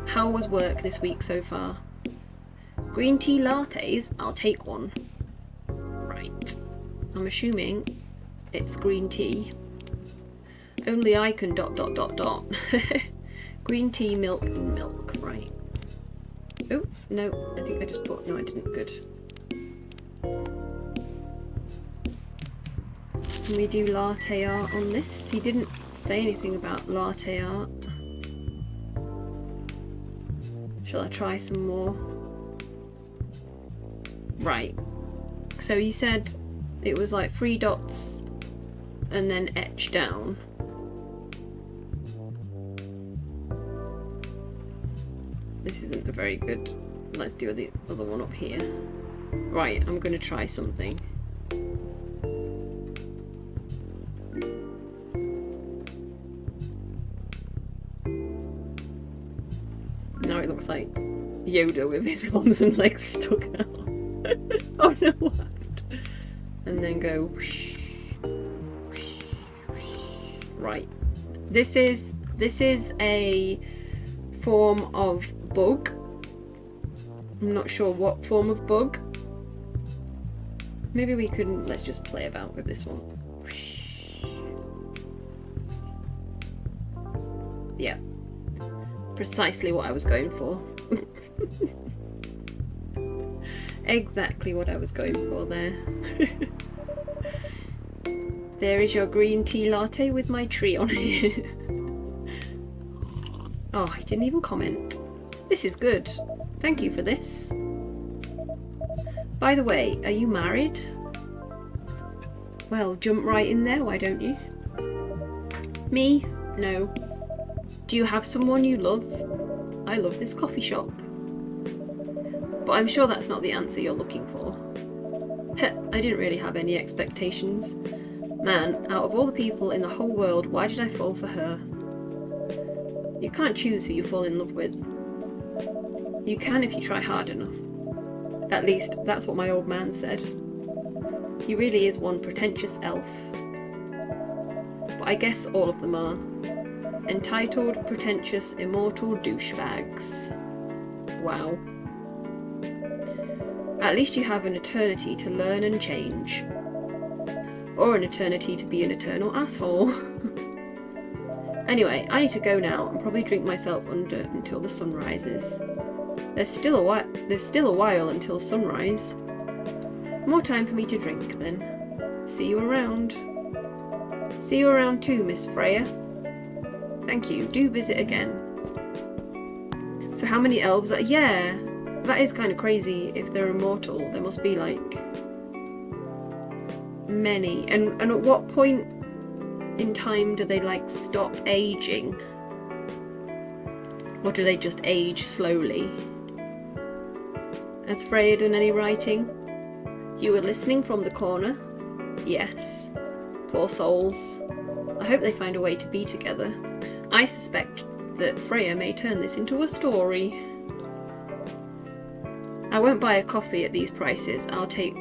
How was work this week so far? Green tea lattes? I'll take one. Right. I'm assuming it's green tea. Only I can ... Green tea, milk and milk. Right. Oh, no. I think I just put... No, I didn't. Good. Can we do latte art on this? He didn't say anything about latte art. Shall I try some more? Right. So you said it was like 3 dots and then etch down. This isn't a very good... Let's do the other one up here. Right, I'm going to try something. Now it looks like Yoda with his arms and legs stuck out. Oh no, what? And then go whoosh, whoosh, whoosh. Right. This is a form of bug. I'm not sure what form of bug. Maybe we could... Let's just play about with this one. Whoosh. Yeah. Precisely what I was going for. Exactly what I was going for there. There is your green tea latte with my tree on it. Oh, he didn't even comment. This is good. Thank you for this. By the way, are you married? Well, jump right in there, why don't you? Me? No. Do you have someone you love? I love this coffee shop. But I'm sure that's not the answer you're looking for. Heh, I didn't really have any expectations. Man, out of all the people in the whole world, why did I fall for her? You can't choose who you fall in love with. You can if you try hard enough. At least, that's what my old man said. He really is one pretentious elf. But I guess all of them are. Entitled, pretentious, immortal douchebags. Wow. At least you have an eternity to learn and change. Or an eternity to be an eternal asshole. Anyway, I need to go now and probably drink myself under until the sun rises. There's still a while until sunrise. More time for me to drink then. See you around. See you around too, Miss Freya. Thank you. Do visit again. So how many elves are... Yeah, that is kind of crazy. If they're immortal, there must be like many. And at what point in time do they like stop aging? Or do they just age slowly? Has Freya done any writing? You were listening from the corner? Yes. Poor souls. I hope they find a way to be together. I suspect that Freya may turn this into a story. I won't buy a coffee at these prices. I'll take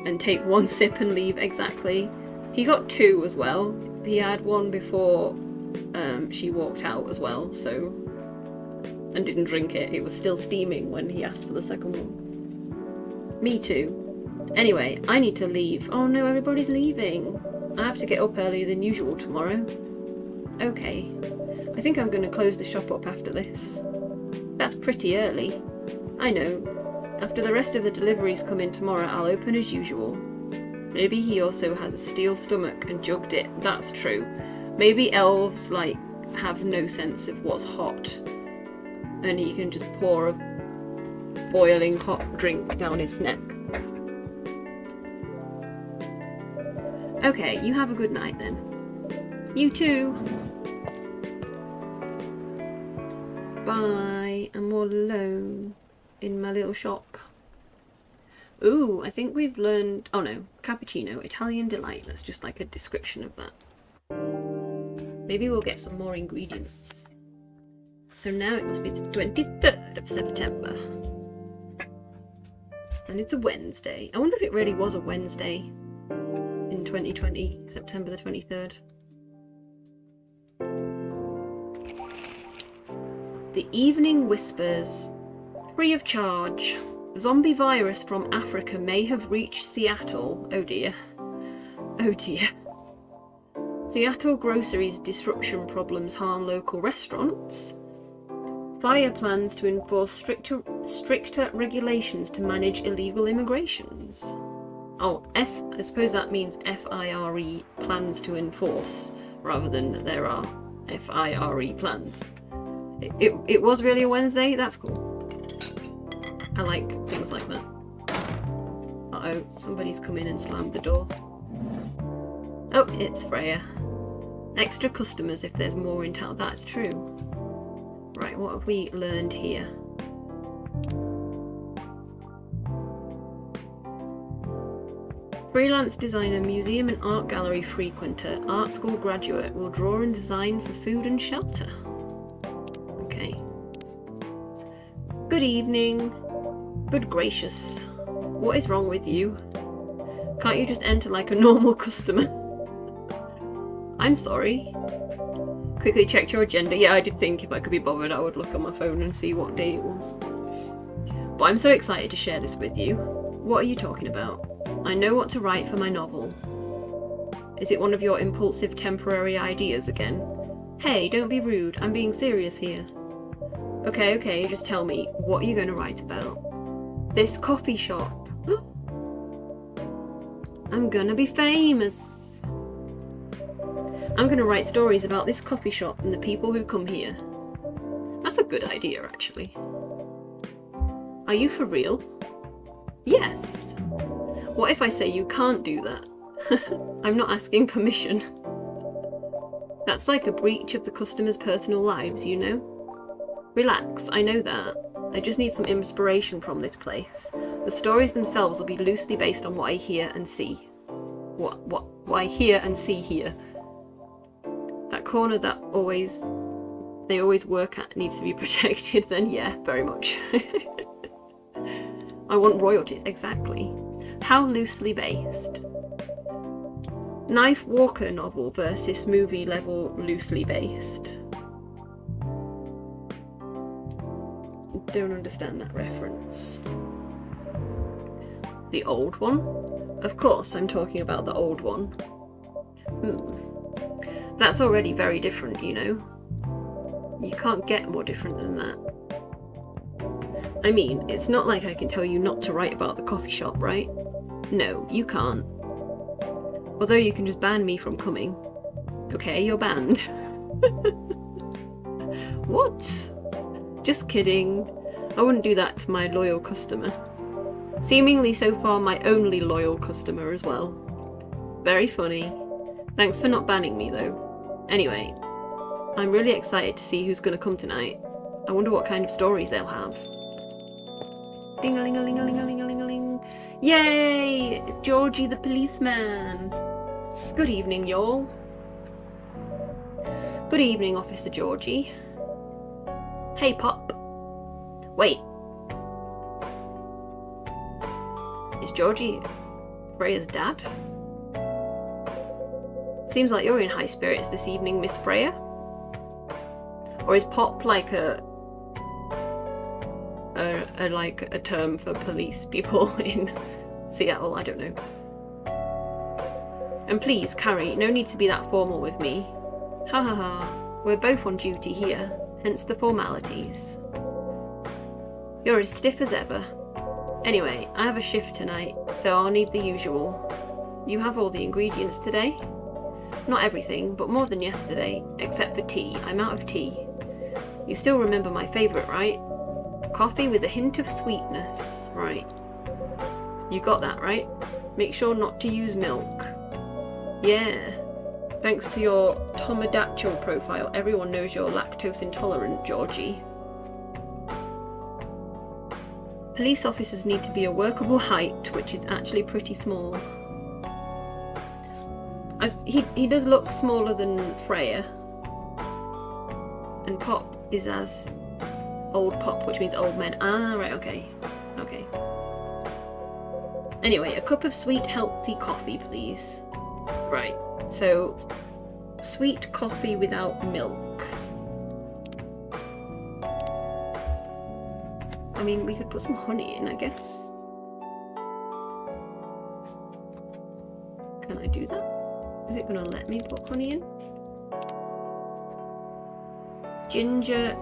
one sip and leave. Exactly. He got 2 as well. He had one before she walked out as well, so... And didn't drink it. It was still steaming when he asked for the second one. Me too. Anyway, I need to leave. Oh no, everybody's leaving. I have to get up earlier than usual tomorrow. Okay. I think I'm going to close the shop up after this. That's pretty early. I know. After the rest of the deliveries come in tomorrow, I'll open as usual. Maybe he also has a steel stomach and jugged it. That's true. Maybe elves, like, have no sense of what's hot. And he can just pour a boiling hot drink down his neck. Okay, you have a good night then. You too. Bye. I'm all alone in my little shop. Ooh, I think we've learned... Oh no, cappuccino, Italian delight. That's just like a description of that. Maybe we'll get some more ingredients. So now it must be the 23rd of September. And it's a Wednesday. I wonder if it really was a Wednesday in 2020, September the 23rd. The Evening Whispers. Free of charge. Zombie virus from Africa may have reached Seattle. Oh dear. Oh dear. Seattle groceries disruption problems harm local restaurants. Fire plans to enforce stricter regulations to manage illegal immigrations. Oh, I suppose that means FIRE, plans to enforce, rather than there are FIRE plans. It was really a Wednesday? That's cool. I like things like that. Uh-oh, somebody's come in and slammed the door. Oh, it's Freya. Extra customers if there's more in town. That's true. Right, what have we learned here? Freelance designer, museum and art gallery frequenter, art school graduate will draw and design for food and shelter. Okay. Good evening. Good gracious. What is wrong with you? Can't you just enter like a normal customer? I'm sorry. Quickly checked your agenda. Yeah, I did think if I could be bothered I would look on my phone and see what day it was. But I'm so excited to share this with you. What are you talking about? I know what to write for my novel. Is it one of your impulsive temporary ideas again? Hey, don't be rude. I'm being serious here. Okay, just tell me. What are you going to write about? This coffee shop. I'm gonna be famous. I'm gonna write stories about this coffee shop and the people who come here. That's a good idea, actually. Are you for real? Yes. What if I say you can't do that? I'm not asking permission. That's like a breach of the customers' personal lives, you know? Relax, I know that. I just need some inspiration from this place. The stories themselves will be loosely based on what I hear and see. What I hear and see here. That corner that they always work at needs to be protected, then yeah, very much. I want royalties, exactly. How loosely based? Knife Walker novel versus movie level loosely based. Don't understand that reference. The old one? Of course, I'm talking about the old one. That's already very different, you know. You can't get more different than that. I mean, it's not like I can tell you not to write about the coffee shop, right? No, you can't. Although you can just ban me from coming. Okay, you're banned. What? Just kidding. I wouldn't do that to my loyal customer. Seemingly so far my only loyal customer as well. Very funny. Thanks for not banning me though. Anyway, I'm really excited to see who's going to come tonight. I wonder what kind of stories they'll have. Ding-a-ling-a-ling-a-ling-a-ling-a-ling. Yay! It's Georgie the policeman. Good evening, y'all. Good evening, Officer Georgie. Hey, Pop. Wait. Is Georgie Freya's dad? Seems like you're in high spirits this evening, Miss Freya. Or is Pop like a term for police people in Seattle? I don't know. And please, Carrie, no need to be that formal with me. Ha ha ha. We're both on duty here, hence the formalities. You're as stiff as ever. Anyway, I have a shift tonight, so I'll need the usual. You have all the ingredients today? Not everything, but more than yesterday, except for tea. I'm out of tea. You still remember my favourite, right? Coffee with a hint of sweetness. Right. You got that, right? Make sure not to use milk. Yeah. Thanks to your Tomodachi profile, everyone knows you're lactose intolerant, Georgie. Police officers need to be a workable height, which is actually pretty small. As he does look smaller than Freya. And Pop is as old Pop, which means old men. Ah, right, okay. Okay. Anyway, a cup of sweet, healthy coffee, please. Right, so sweet coffee without milk. I mean, we could put some honey in, I guess. Can I do that? Is it going to let me put honey in? Ginger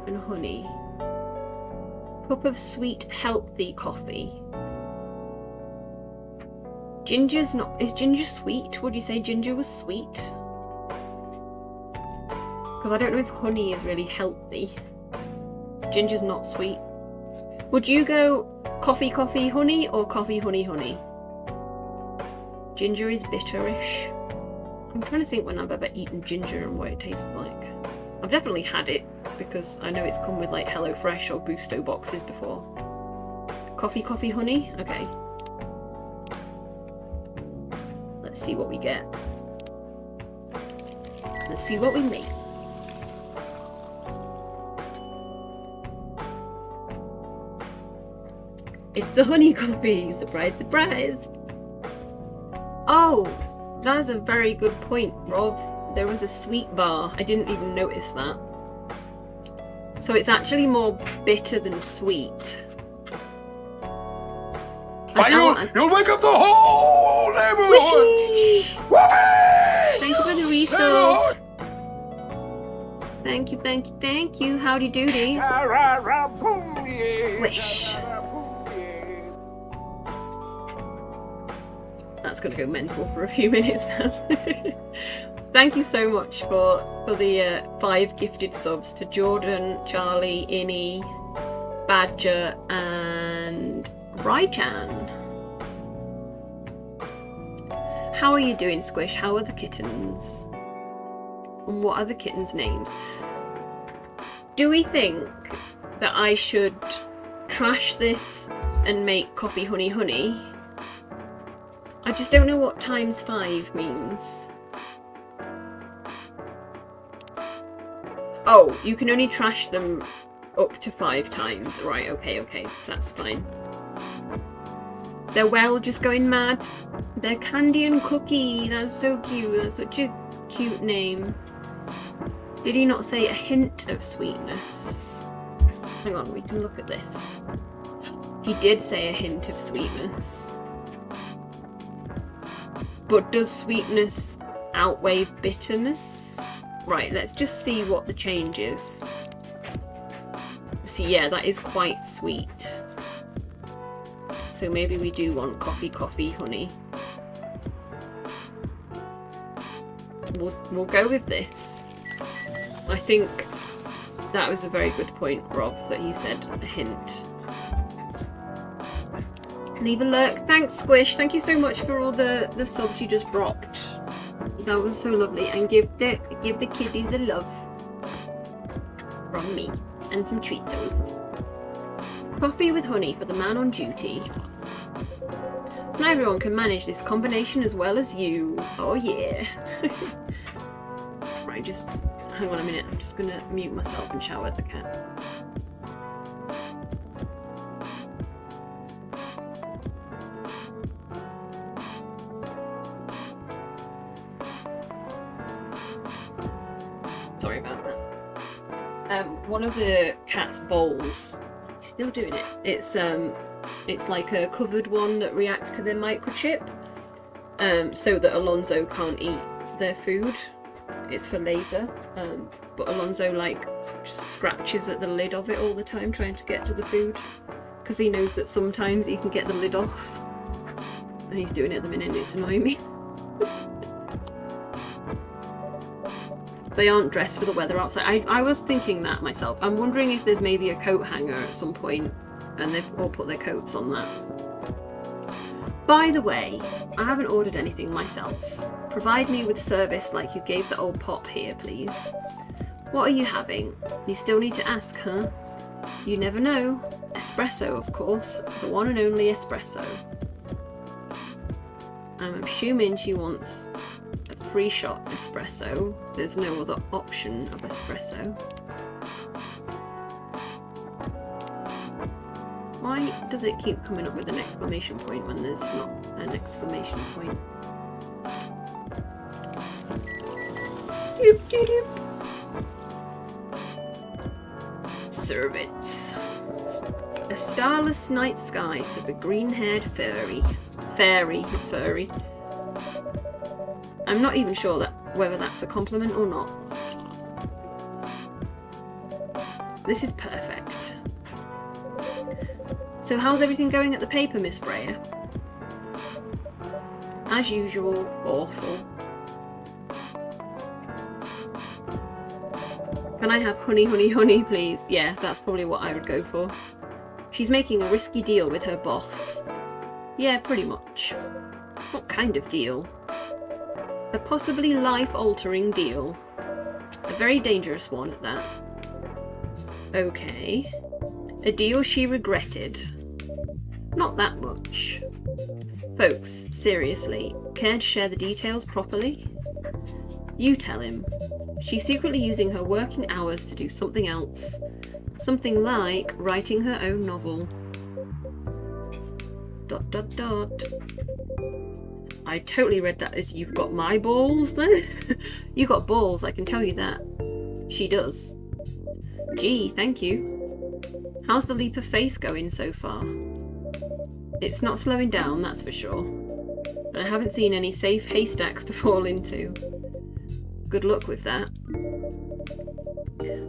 and honey. Cup of sweet, healthy coffee. Ginger's not... Is ginger sweet? Would you say ginger was sweet? Because I don't know if honey is really healthy. Ginger's not sweet. Would you go coffee, coffee, honey, or coffee, honey, honey? Ginger is bitterish. I'm trying to think when I've ever eaten ginger and what it tastes like. I've definitely had it, because I know it's come with like HelloFresh or Gusto boxes before. Coffee, coffee, honey? Okay. Let's see what we get. Let's see what we make. It's a honey coffee! Surprise, surprise! Oh! That's a very good point, Rob. There was a sweet bar. I didn't even notice that. So it's actually more bitter than sweet. You'll wake up the whole neighborhood! Thank you for the resale. Thank you, thank you, thank you. Howdy doody. Squish. That's gonna go mental for a few minutes now. Thank you so much for the 5 gifted subs to Jordan, Charlie, Innie, Badger, and Raichan. How are you doing, Squish? How are the kittens? And what are the kittens' names? Do we think that I should trash this and make coffee, honey, honey? I just don't know what times 5 means. Oh, you can only trash them up to 5 times. Right, okay, that's fine. They're well just going mad. They're Candy and Cookie. That's so cute. That's such a cute name. Did he not say a hint of sweetness? Hang on, we can look at this. He did say a hint of sweetness. But does sweetness outweigh bitterness? Right, let's just see what the change is. See, yeah, that is quite sweet. So maybe we do want coffee, coffee, honey. We'll go with this. I think that was a very good point, Rob, that he said a hint. Leave a lurk. Thanks, Squish. Thank you so much for all the subs you just dropped. That was so lovely. And give the kiddies a love from me and some Cheetos. Coffee with honey for the man on duty. Not everyone can manage this combination as well as you. Oh yeah. Right, just hang on a minute. I'm just gonna mute myself and shower the cat. Sorry about that. One of the cat's bowls, still doing it. It's like a covered one that reacts to the microchip, so that Alonso can't eat their food. It's for laser, but Alonso like just scratches at the lid of it all the time trying to get to the food because he knows that sometimes he can get the lid off, and he's doing it at the minute and it's annoying me. They aren't dressed for the weather outside. I was thinking that myself. I'm wondering if there's maybe a coat hanger at some point and they've all put their coats on that. By the way, I haven't ordered anything myself. Provide me with service like you gave the old pop here, please. What are you having? You still need to ask, huh? You never know. Espresso, of course. The one and only espresso. I'm assuming she wants a free shot espresso. There's no other option of espresso. Why does it keep coming up with an exclamation point when there's not an exclamation point? Doop, doop, doop. Serve it. A starless night sky for the green-haired furry. Furry. I'm not even sure whether that's a compliment or not. This is perfect. So how's everything going at the paper, Miss Freya? As usual, awful. Can I have honey, honey, honey, please? Yeah, that's probably what I would go for. She's making a risky deal with her boss. Yeah, pretty much. What kind of deal? A possibly life-altering deal. A very dangerous one at that. Okay. A deal she regretted. Not that much. Folks, seriously, care to share the details properly? You tell him. She's secretly using her working hours to do something else. Something like writing her own novel. ... I totally read that as you've got my balls there. You got balls, I can tell you that. She does. Gee, thank you. How's the leap of faith going so far? It's not slowing down, that's for sure. But I haven't seen any safe haystacks to fall into. Good luck with that.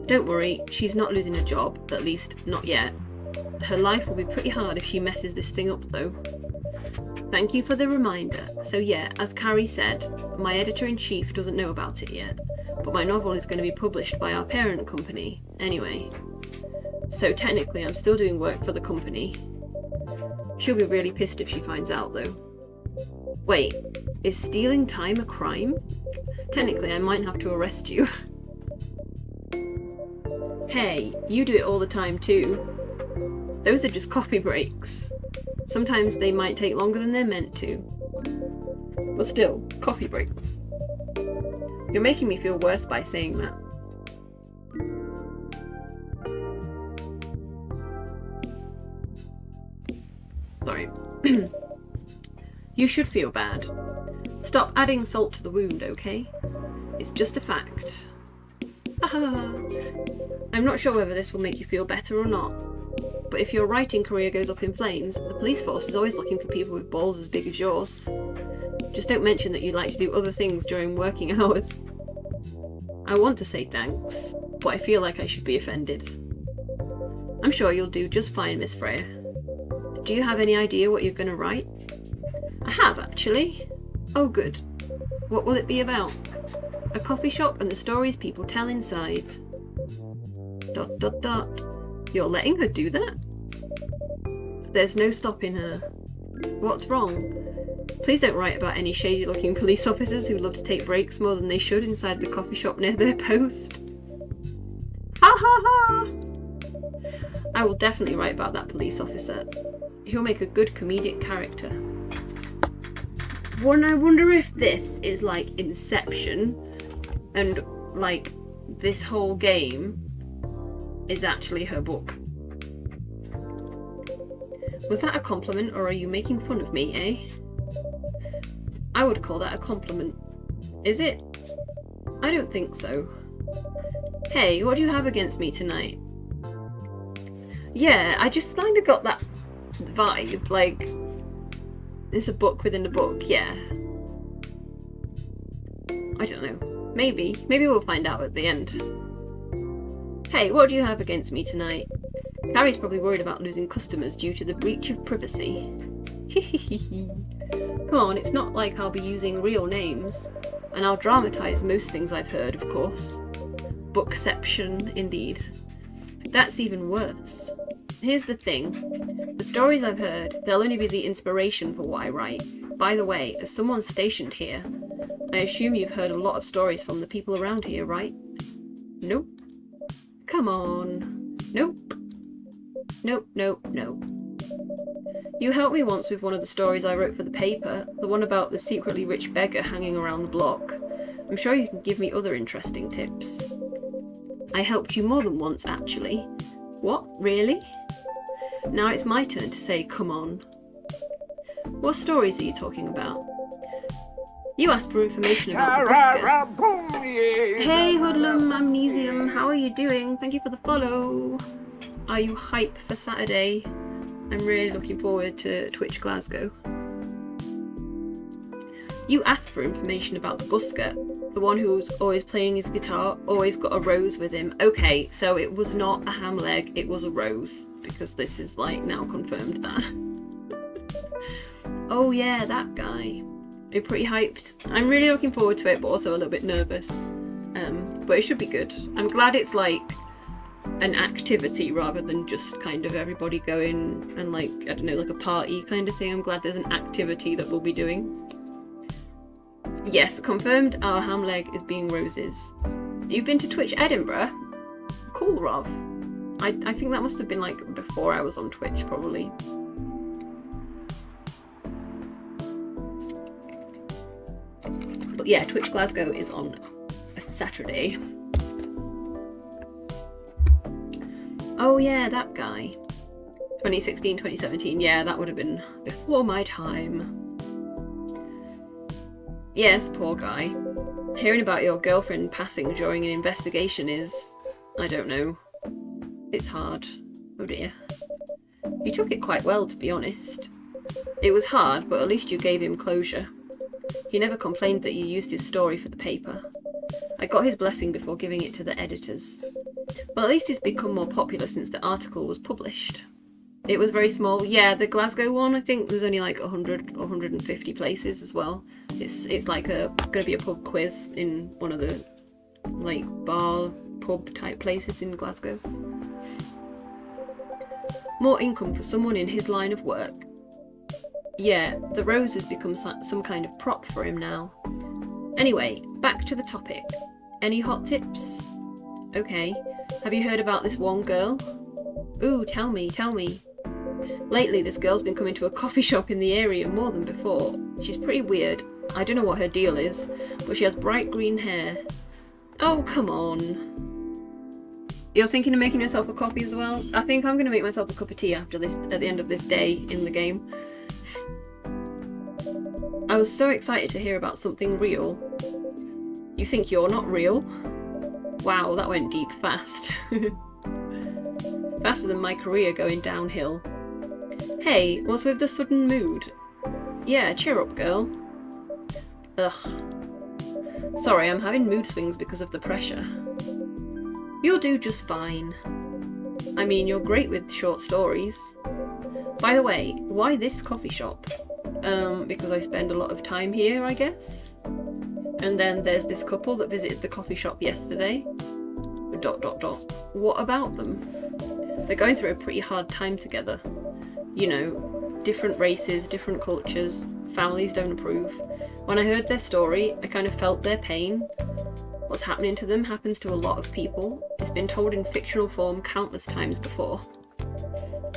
Don't worry, she's not losing a job, at least not yet. Her life will be pretty hard if she messes this thing up though. Thank you for the reminder. So yeah, as Carrie said, my editor-in-chief doesn't know about it yet, but my novel is going to be published by our parent company, anyway. So technically I'm still doing work for the company. She'll be really pissed if she finds out though. Wait, is stealing time a crime? Technically I might have to arrest you. Hey, you do it all the time too. Those are just coffee breaks. Sometimes they might take longer than they're meant to. But still, coffee breaks. You're making me feel worse by saying that. Sorry. You should feel bad. Stop adding salt to the wound, okay? It's just a fact. I'm not sure whether this will make you feel better or not, but if your writing career goes up in flames, the police force is always looking for people with balls as big as yours. Just don't mention that you like to do other things during working hours. I want to say thanks, but I feel like I should be offended. I'm sure you'll do just fine, Miss Freya. Do you have any idea what you're going to write? I have, actually. Oh, good. What will it be about? A coffee shop and the stories people tell inside. ... You're letting her do that? There's no stopping her. What's wrong? Please don't write about any shady-looking police officers who love to take breaks more than they should inside the coffee shop near their post. Ha ha ha! I will definitely write about that police officer. He'll make a good comedic character. I wonder if this is like Inception, and like this whole game is actually her book. Was that a compliment, or are you making fun of me, eh? I would call that a compliment. Is it? I don't think so. Hey, what do you have against me tonight? Yeah, I just kind of got that vibe, like, it's a book within a book, yeah. I don't know. Maybe we'll find out at the end. Hey, what do you have against me tonight? Carrie's probably worried about losing customers due to the breach of privacy. Come on, it's not like I'll be using real names. And I'll dramatise most things I've heard, of course. Bookception, indeed. That's even worse. Here's the thing. The stories I've heard, they'll only be the inspiration for what I write. By the way, as someone stationed here, I assume you've heard a lot of stories from the people around here, right? Nope. Come on. Nope. Nope, nope, nope. You helped me once with one of the stories I wrote for the paper, the one about the secretly rich beggar hanging around the block. I'm sure you can give me other interesting tips. I helped you more than once, actually. What? Really? Now it's my turn to say, come on. What stories are you talking about? You asked for information about the busker. Hey, Hoodlum, Amnesium, how are you doing? Thank you for the follow. Are you hype for Saturday? I'm really looking forward to Twitch Glasgow. You asked for information about the busker, the one who's always playing his guitar, always got a rose with him. Okay, so it was not a ham leg, it was a rose, because this is like now confirmed that. Oh yeah, that guy. You're pretty hyped. I'm really looking forward to it, but also a little bit nervous. But it should be good. I'm glad it's like an activity rather than just kind of everybody going and like, I don't know, like a party kind of thing. I'm glad there's an activity that we'll be doing. Yes, confirmed our ham leg is being roses. You've been to Twitch Edinburgh? Cool, Rob. I think that must have been like before I was on Twitch, probably. But yeah, Twitch Glasgow is on a Saturday. Oh yeah, that guy. 2016, 2017. Yeah, that would have been before my time. Yes, poor guy. Hearing about your girlfriend passing during an investigation is, I don't know. It's hard. Oh dear. You took it quite well, to be honest. It was hard, but at least you gave him closure. He never complained that you used his story for the paper. I got his blessing before giving it to the editors. Well, at least it's become more popular since the article was published. It was very small. Yeah, the Glasgow one, I think there's only like 100 or 150 places as well. It's like gonna be a pub quiz in one of the like bar pub type places in Glasgow. More income for someone in his line of work. Yeah, the rose has become some kind of prop for him now. Anyway, back to the topic. Any hot tips? Okay. Have you heard about this one girl? Ooh, tell me. Lately, this girl's been coming to a coffee shop in the area more than before. She's pretty weird. I don't know what her deal is, but she has bright green hair. Oh, come on. You're thinking of making yourself a coffee as well? I think I'm going to make myself a cup of tea after this, at the end of this day in the game. I was so excited to hear about something real. You think you're not real? Wow, that went deep fast. Faster than my career going downhill. Hey, what's with the sudden mood? Yeah, cheer up, girl. Ugh. Sorry, I'm having mood swings because of the pressure. You'll do just fine. I mean, you're great with short stories. By the way, why this coffee shop? Because I spend a lot of time here, I guess. And then there's this couple that visited the coffee shop yesterday. ... What about them? They're going through a pretty hard time together. You know, different races, different cultures, families don't approve. When I heard their story, I kind of felt their pain. What's happening to them happens to a lot of people. It's been told in fictional form countless times before.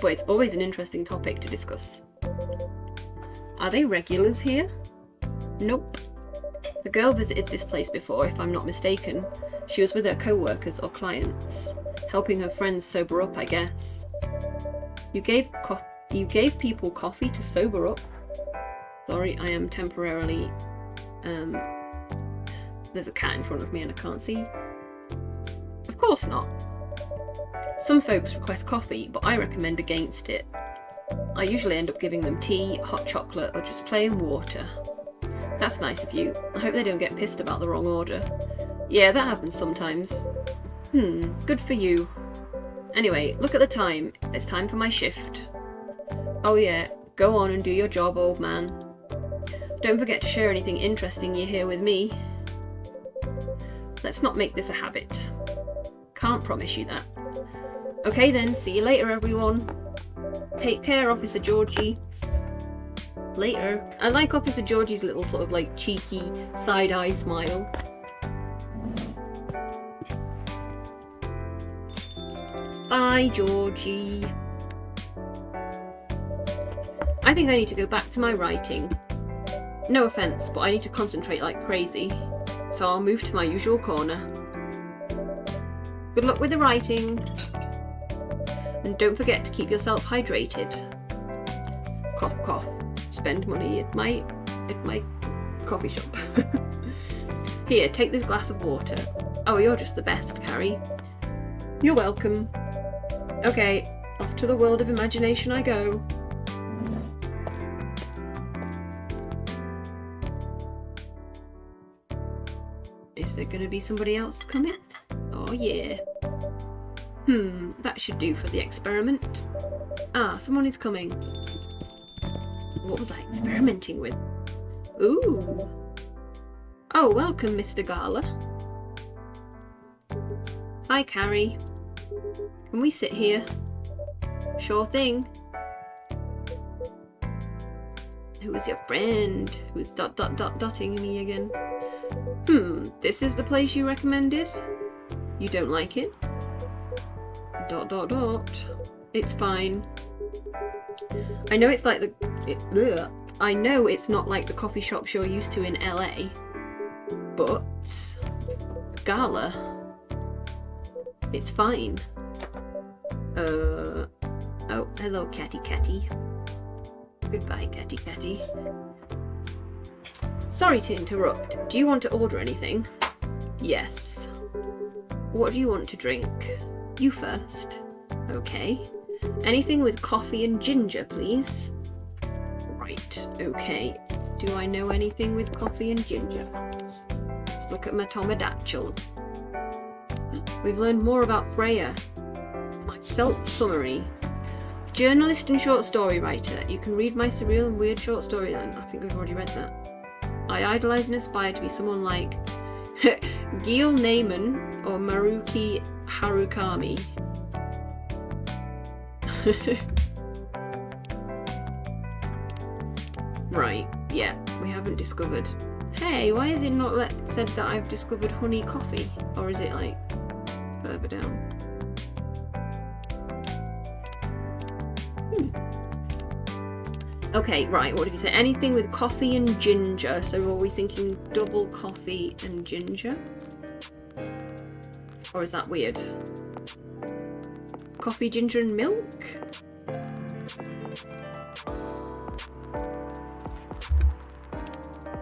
But it's always an interesting topic to discuss. Are they regulars here? Nope. The girl visited this place before, if I'm not mistaken. She was with her co-workers or clients, helping her friends sober up, I guess. You gave people coffee to sober up? Sorry, I am temporarily... There's a cat in front of me and I can't see. Of course not. Some folks request coffee, but I recommend against it. I usually end up giving them tea, hot chocolate, or just plain water. That's nice of you. I hope they don't get pissed about the wrong order. Yeah, that happens sometimes. Good for you. Anyway, look at the time. It's time for my shift. Oh yeah, go on and do your job, old man. Don't forget to share anything interesting you hear with me. Let's not make this a habit. Can't promise you that. Okay then, see you later everyone. Take care, Officer Georgie. Later. I like Officer Georgie's little sort of like cheeky side-eye smile. Bye, Georgie. I think I need to go back to my writing. No offence, but I need to concentrate like crazy. So I'll move to my usual corner. Good luck with the writing. And don't forget to keep yourself hydrated. Cough, cough. Spend money at my coffee shop. Here, take this glass of water. Oh, you're just the best, Carrie. You're welcome. Okay, off to the world of imagination I go. Is there going to be somebody else coming? Oh yeah. That should do for the experiment. Ah, someone is coming. What was I experimenting with? Ooh. Oh, welcome, Mr. Gala. Hi, Carrie. Can we sit here? Sure thing. Who is your friend? Who's dotting me again? This is the place you recommended? You don't like it? ... It's fine. I know it's like I know it's not like the coffee shops you're used to in LA, but Gala, it's fine. Oh, hello, catty. Goodbye, catty. Sorry to interrupt. Do you want to order anything? Yes. What do you want to drink? You first. Okay. Anything with coffee and ginger, please. Right, okay. Do I know anything with coffee and ginger? Let's look at my Tomodachi. We've learned more about Freya. Summary. Journalist and short story writer. You can read my surreal and weird short story then. I think we've already read that. I idolise and aspire to be someone like Gil Naiman or Maruki Harukami. Right, yeah, we haven't discovered. Hey, why is it not said that I've discovered honey coffee? Or is it like further down? Okay, right, what did he say? Anything with coffee and ginger. So are we thinking double coffee and ginger? Or is that weird? Coffee, ginger and milk?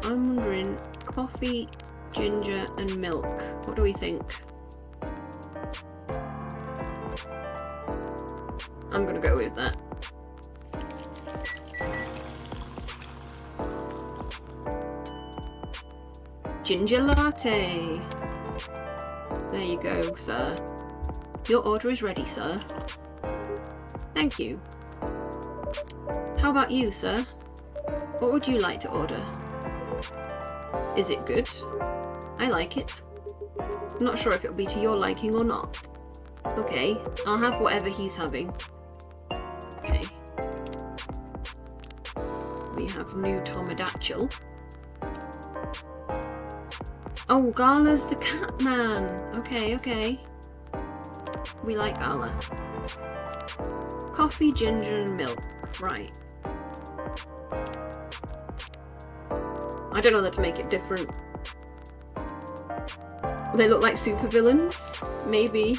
I'm wondering, coffee, ginger and milk. What do we think? I'm gonna go with that. Ginger latte. There you go, sir. Your order is ready, sir. Thank you. How about you, sir? What would you like to order? Is it good? I like it. I'm not sure if it'll be to your liking or not. Okay, I'll have whatever he's having. Okay. We have new Tomodachi. Oh, Gala's the cat man. Okay. We like Gala. Coffee, ginger and milk. Right. I don't know how to make it different. They look like supervillains? Maybe.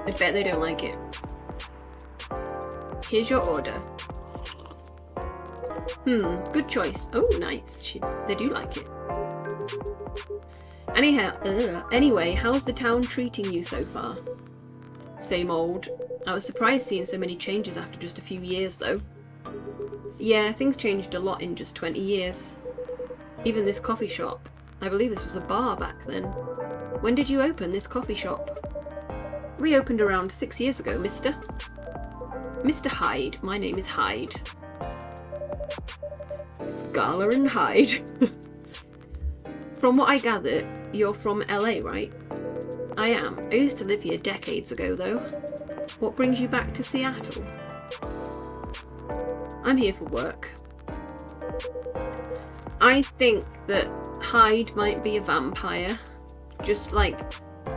I bet they don't like it. Here's your order. Good choice. Oh, nice. They do like it. Anyway, how's the town treating you so far? Same old. I was surprised seeing so many changes after just a few years, though. Yeah, things changed a lot in just 20 years. Even this coffee shop. I believe this was a bar back then. When did you open this coffee shop? Reopened around 6 years ago, mister. Mr. Hyde. My name is Hyde. It's Gala and Hyde. From what I gather, you're from LA, right? I am. I used to live here decades ago, though. What brings you back to Seattle? I'm here for work. I think that Hyde might be a vampire. Just like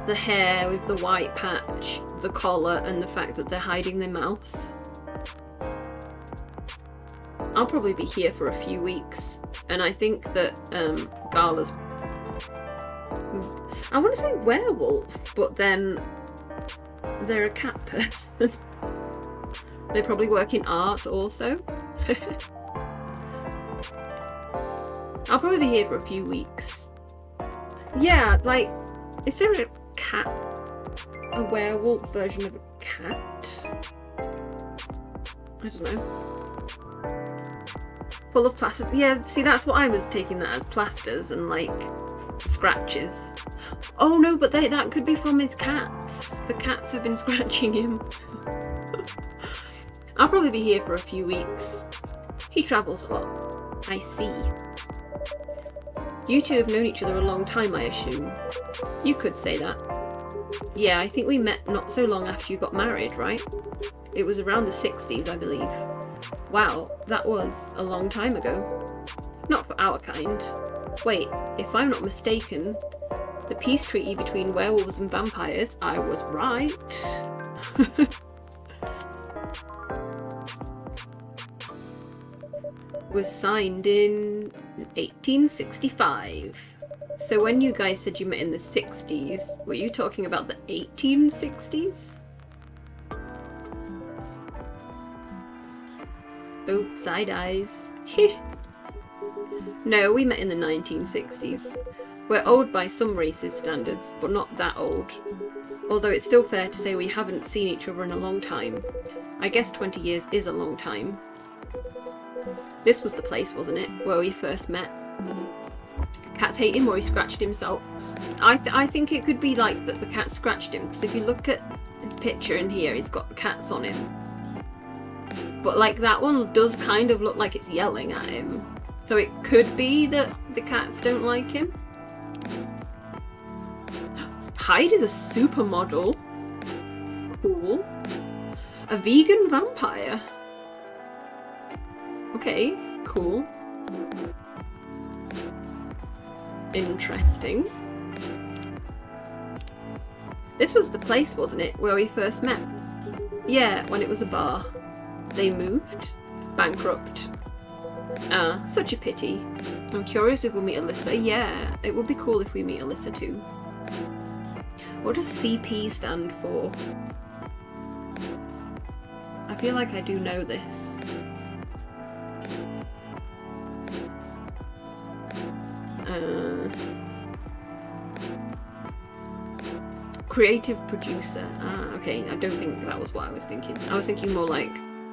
the hair with the white patch, the collar, and the fact that they're hiding their mouth. I'll probably be here for a few weeks, and I think that Gala's... I want to say werewolf, but then they're a cat person. They probably work in art also. I'll probably be here for a few weeks. Yeah, like, is there a cat? A werewolf version of a cat? I don't know. Full of plasters. Yeah, see, that's what I was taking that as, plasters and, like, scratches. Oh no, but that could be from his cats. The cats have been scratching him. I'll probably be here for a few weeks. He travels a lot. I see. You two have known each other a long time, I assume. You could say that. Yeah, I think we met not so long after you got married, right? It was around the 60s, I believe. Wow, that was a long time ago. Not for our kind. Wait, if I'm not mistaken, the peace treaty between werewolves and vampires, I was right. Was signed in 1865. So when you guys said you met in the 60s, were you talking about the 1860s? Oh, side eyes. No, we met in the 1960s. We're old by some racist standards, but not that old. Although it's still fair to say we haven't seen each other in a long time. I guess 20 years is a long time. This was the place, wasn't it, where we first met? Cats hate him or he scratched himself. I think it could be like that the cat scratched him, because if you look at his picture in here, he's got cats on him. But like that one does kind of look like it's yelling at him. So it could be that the cats don't like him. Hyde is a supermodel. Cool. A vegan vampire. Okay, cool. Interesting. This was the place, wasn't it, where we first met? Yeah, when it was a bar. They moved. Bankrupt. Ah, such a pity. I'm curious if we'll meet Alyssa. Yeah, it would be cool if we meet Alyssa too. What does CP stand for? I feel like I do know this. Creative producer. Ah, okay. I don't think that was what I was thinking. I was thinking more like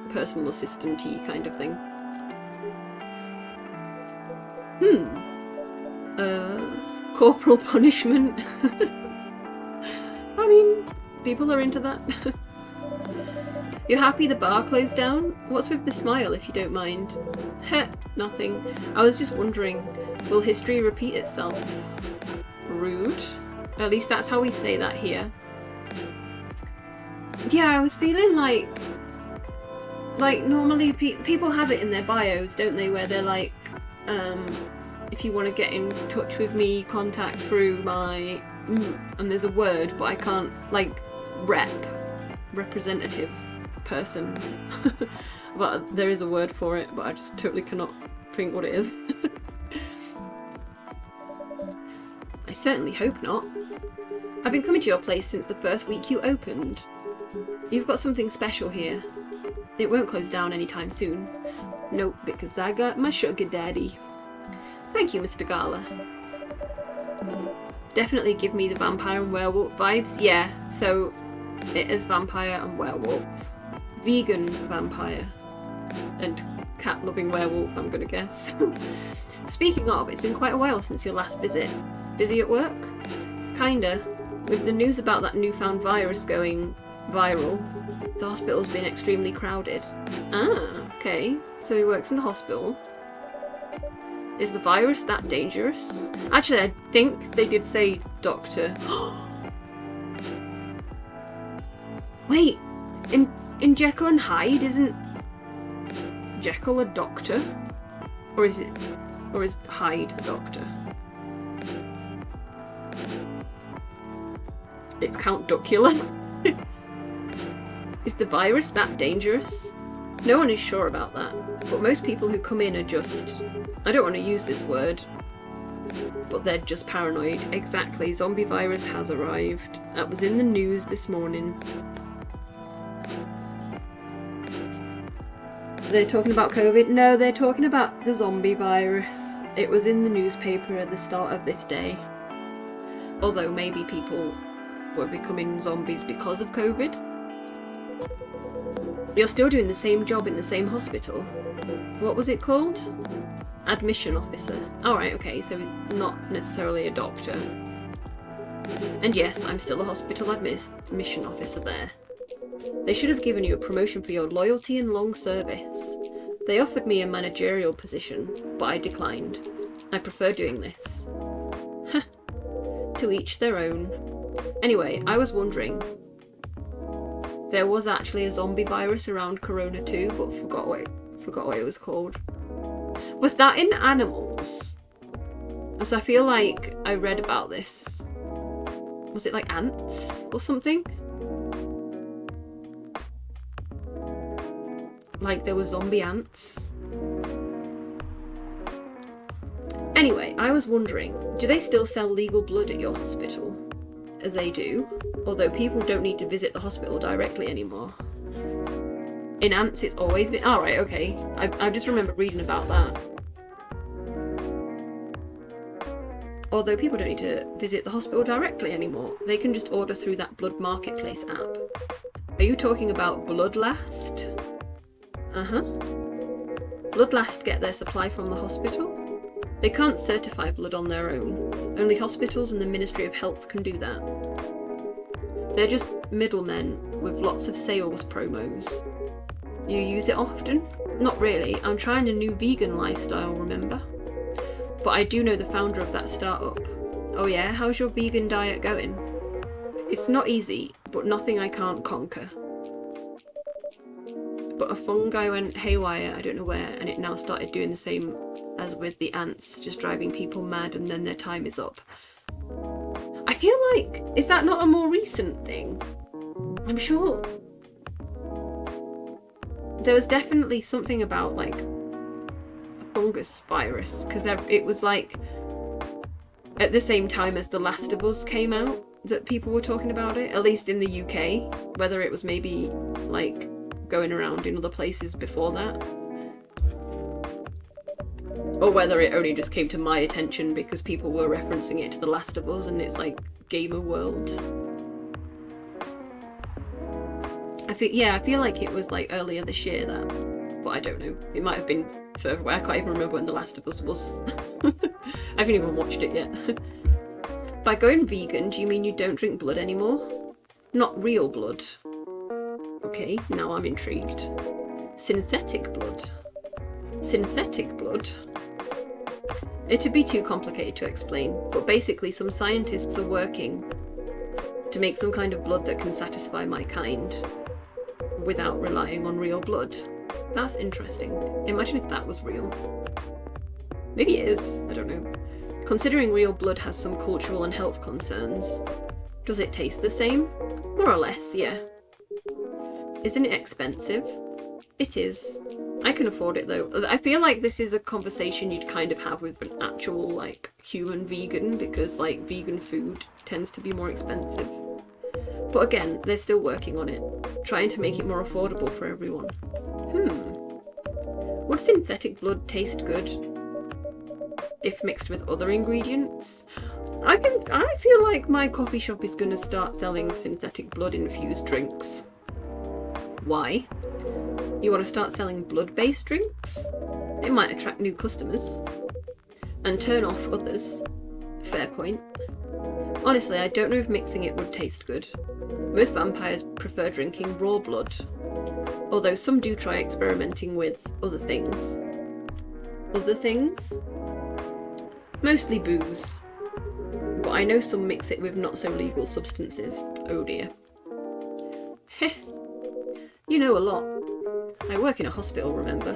personal assistant-y kind of thing. Corporal punishment. I mean, people are into that. You're happy the bar closed down? What's with the smile, if you don't mind? Heh, nothing. I was just wondering, will history repeat itself? Rude. At least that's how we say that here. Yeah, I was feeling like normally people have it in their bios, don't they, where they're like, if you want to get in touch with me, contact through my, and there's a word, but I can't, like, representative person. But there is a word for it, but I just totally cannot think what it is. I certainly hope not. I've been coming to your place since the first week you opened. You've got something special here. It won't close down anytime soon. Nope, because I got my sugar daddy. Thank you, Mr. Gala. Definitely give me the vampire and werewolf vibes. Yeah, so it is vampire and werewolf. Vegan vampire. and cat-loving werewolf, I'm gonna guess. Speaking of, it's been quite a while since your last visit. Busy at work? Kinda. With the news about that newfound virus going viral, the hospital's been extremely crowded. Ah, okay. So he works in the hospital. Is the virus that dangerous? Actually, I think they did say doctor. Wait, in Jekyll and Hyde, isn't Jekyll a doctor? Or is Hyde the doctor? It's Count Duckula. Is the virus that dangerous? No one is sure about that, but most people who come in are just... I don't want to use this word, but they're just paranoid. Exactly, zombie virus has arrived. That was in the news this morning. They're talking about COVID? No, they're talking about the zombie virus. It was in the newspaper at the start of this day. Although maybe people were becoming zombies because of COVID. You're still doing the same job in the same hospital. What was it called? Admission officer. Alright, okay, so not necessarily a doctor. And yes, I'm still a hospital admission officer there. They should have given you a promotion for your loyalty and long service. They offered me a managerial position, but I declined. I prefer doing this. Huh. To each their own. Anyway, I was wondering. There was actually a zombie virus around Corona too, but forgot what it was called. Was that in animals? As I feel like I read about this. Was it like ants or something? Like there were zombie ants. Anyway, I was wondering, do they still sell legal blood at your hospital? They do, although people don't need to visit the hospital directly anymore. In ants it's always been... Alright, okay. I just remember reading about that. Although people don't need to visit the hospital directly anymore. They can just order through that blood marketplace app. Are you talking about Bloodlast? Uh-huh. Bloodlast get their supply from the hospital? They can't certify blood on their own. Only hospitals and the Ministry of Health can do that. They're just middlemen with lots of sales promos. You use it often? Not really. I'm trying a new vegan lifestyle, remember? But I do know the founder of that startup. Oh yeah? How's your vegan diet going? It's not easy, but nothing I can't conquer. But a fungi went haywire, I don't know where, and it now started doing the same as with the ants, just driving people mad and then their time is up. I feel like, is that not a more recent thing? I'm sure there was definitely something about like a fungus virus, because it was like at the same time as The Last of Us came out that people were talking about it, at least in the UK, whether it was maybe like going around in other places before that. Or whether it only just came to my attention because people were referencing it to The Last of Us and it's like gamer world. I feel like it was like earlier this year that, but I don't know. It might have been further away. I can't even remember when The Last of Us was. I haven't even watched it yet. By going vegan, do you mean you don't drink blood anymore? Not real blood. Okay, now I'm intrigued. Synthetic blood. Synthetic blood? It'd be too complicated to explain, but basically some scientists are working to make some kind of blood that can satisfy my kind without relying on real blood. That's interesting. Imagine if that was real. Maybe it is, I don't know. Considering real blood has some cultural and health concerns, does it taste the same? More or less, yeah. Isn't it expensive? It is. I can afford it though. I feel like this is a conversation you'd kind of have with an actual like human vegan, because like vegan food tends to be more expensive. But again, they're still working on it, trying to make it more affordable for everyone. Would synthetic blood taste good if mixed with other ingredients? I feel like my coffee shop is gonna start selling synthetic blood infused drinks. Why? You want to start selling blood-based drinks? It might attract new customers. And turn off others. Fair point. Honestly, I don't know if mixing it would taste good. Most vampires prefer drinking raw blood, although some do try experimenting with other things. Other things? Mostly booze. But I know some mix it with not so legal substances. Oh dear. Heh. You know a lot. I work in a hospital, remember?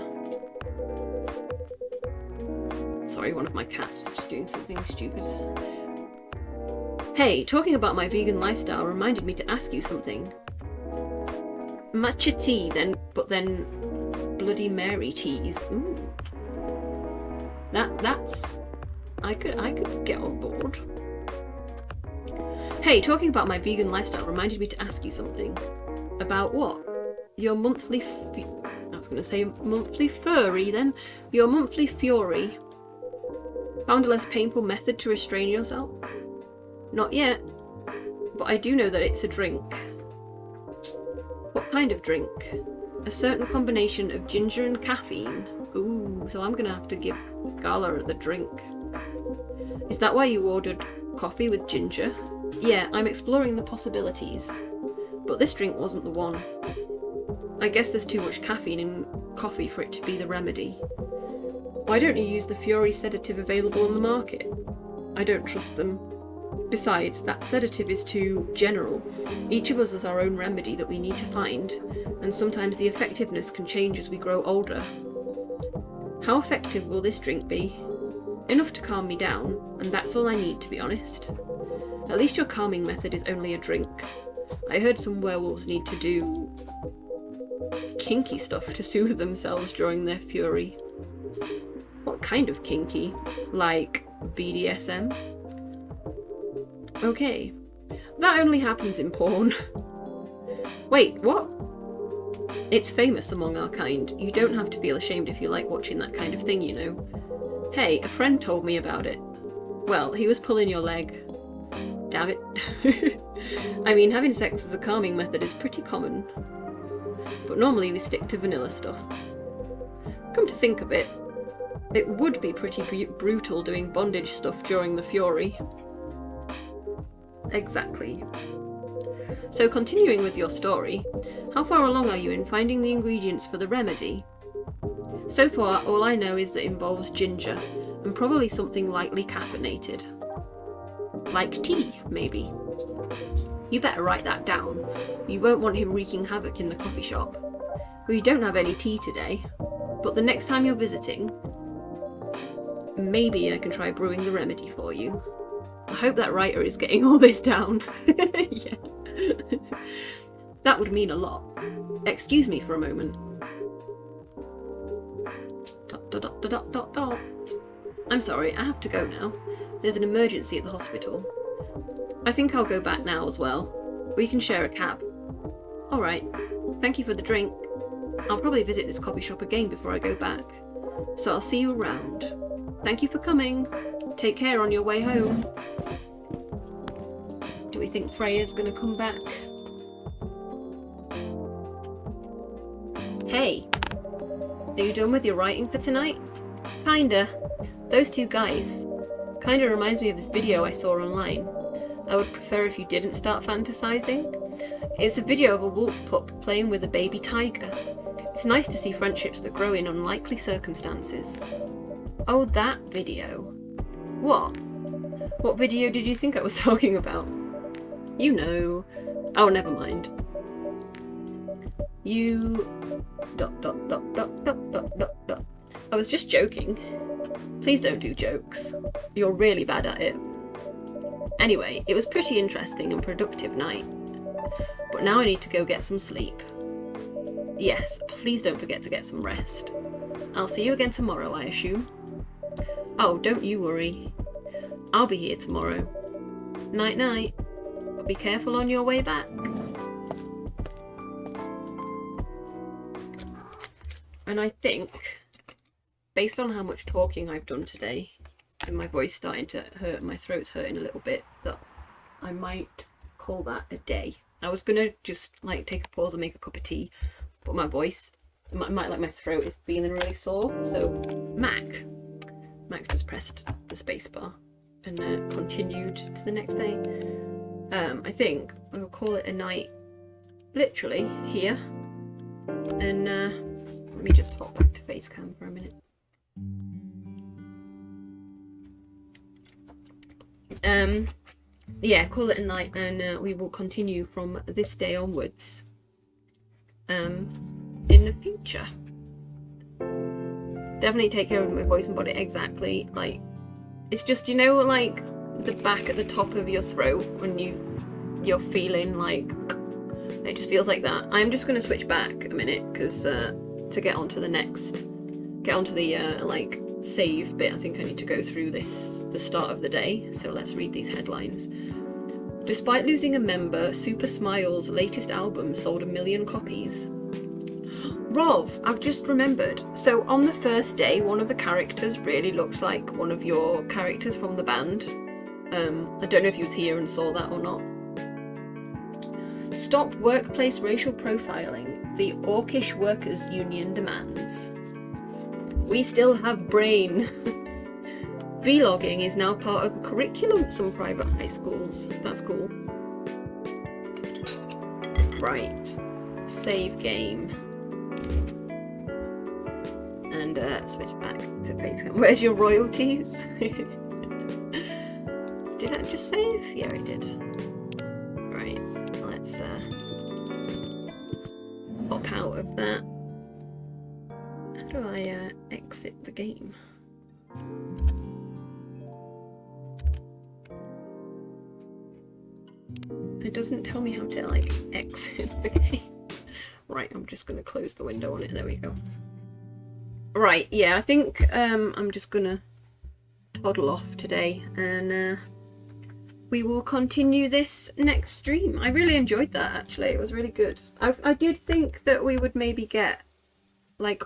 Sorry, one of my cats was just doing something stupid. Hey, talking about my vegan lifestyle reminded me to ask you something. Matcha tea, but then Bloody Mary teas. Ooh. That's I could get on board. Hey, talking about my vegan lifestyle reminded me to ask you something. About what? Your monthly I was going to say monthly furry then. Your monthly fury. Found a less painful method to restrain yourself? Not yet, but I do know that it's a drink. What kind of drink? A certain combination of ginger and caffeine. Ooh, so I'm gonna have to give Gala the drink. Is that why you ordered coffee with ginger? Yeah, I'm exploring the possibilities. But this drink wasn't the one. I guess there's too much caffeine in coffee for it to be the remedy. Why don't you use the Fury sedative available on the market? I don't trust them. Besides, that sedative is too general. Each of us has our own remedy that we need to find, and sometimes the effectiveness can change as we grow older. How effective will this drink be? Enough to calm me down, and that's all I need, to be honest. At least your calming method is only a drink. I heard some werewolves need to do kinky stuff to soothe themselves during their fury. What kind of kinky? Like BDSM? Okay. That only happens in porn. Wait, what? It's famous among our kind. You don't have to feel ashamed if you like watching that kind of thing, you know. Hey, a friend told me about it. Well, he was pulling your leg. Damn it. I mean, having sex as a calming method is pretty common. But normally we stick to vanilla stuff. Come to think of it, it would be pretty brutal doing bondage stuff during the fury. Exactly. So continuing with your story, how far along are you in finding the ingredients for the remedy? So far, all I know is that it involves ginger, and probably something lightly caffeinated. Like tea, maybe. You better write that down. You won't want him wreaking havoc in the coffee shop. We don't have any tea today, but the next time you're visiting, maybe I can try brewing the remedy for you. I hope that writer is getting all this down. Yeah. That would mean a lot. Excuse me for a moment. ... I'm sorry, I have to go now. There's an emergency at the hospital. I think I'll go back now as well. We can share a cab. Alright, thank you for the drink. I'll probably visit this coffee shop again before I go back. So I'll see you around. Thank you for coming. Take care on your way home. Do we think Freya's gonna come back? Hey, are you done with your writing for tonight? Kinda. Those two guys. Kinda reminds me of this video I saw online. I would prefer if you didn't start fantasizing. It's a video of a wolf pup playing with a baby tiger. It's nice to see friendships that grow in unlikely circumstances. Oh, that video. What? What video did you think I was talking about? You know. Oh, never mind. You... ... I was just joking. Please don't do jokes. You're really bad at it. Anyway, it was pretty interesting and productive night. But now I need to go get some sleep. Yes, please don't forget to get some rest. I'll see you again tomorrow, I assume. Oh, don't you worry. I'll be here tomorrow. Night night. Be careful on your way back. And I think, based on how much talking I've done today, and my voice starting to hurt, my throat's hurting a little bit, that I might call that a day. I was gonna just like take a pause and make a cup of tea, but my voice my throat is feeling really sore. So Mac just pressed the space bar and continued to the next day. I think we will call it a night, literally here. And let me just hop back to Facecam for a minute. Yeah, call it a night, and we will continue from this day onwards in the future. Definitely take care of my voice and body. Exactly, like it's just, you know, like the back at the top of your throat when you're feeling like it just feels like that. I'm just going to switch back a minute because to get onto the like save bit, I think I need to go through the start of the day. So let's read these headlines. Despite losing a member, Super Smile's latest album sold 1 million copies. Rov, I've just remembered. So on the first day, one of the characters really looked like one of your characters from the band. I don't know if you was here and saw that or not. Stop workplace racial profiling, the Orcish Workers Union demands. We still have brain. Vlogging is now part of a curriculum at some private high schools. That's cool. Right. Save game. And switch back to Patreon. Where's your royalties? Did I just save? Yeah, I did. Right. Let's pop out of that. How do I exit the game? It doesn't tell me how to like exit the game. Right, I'm just gonna close the window on it. There we go. Right, yeah, I think I'm just gonna toddle off today, and we will continue this next stream. I really enjoyed that, actually. It was really good. I did think that we would maybe get like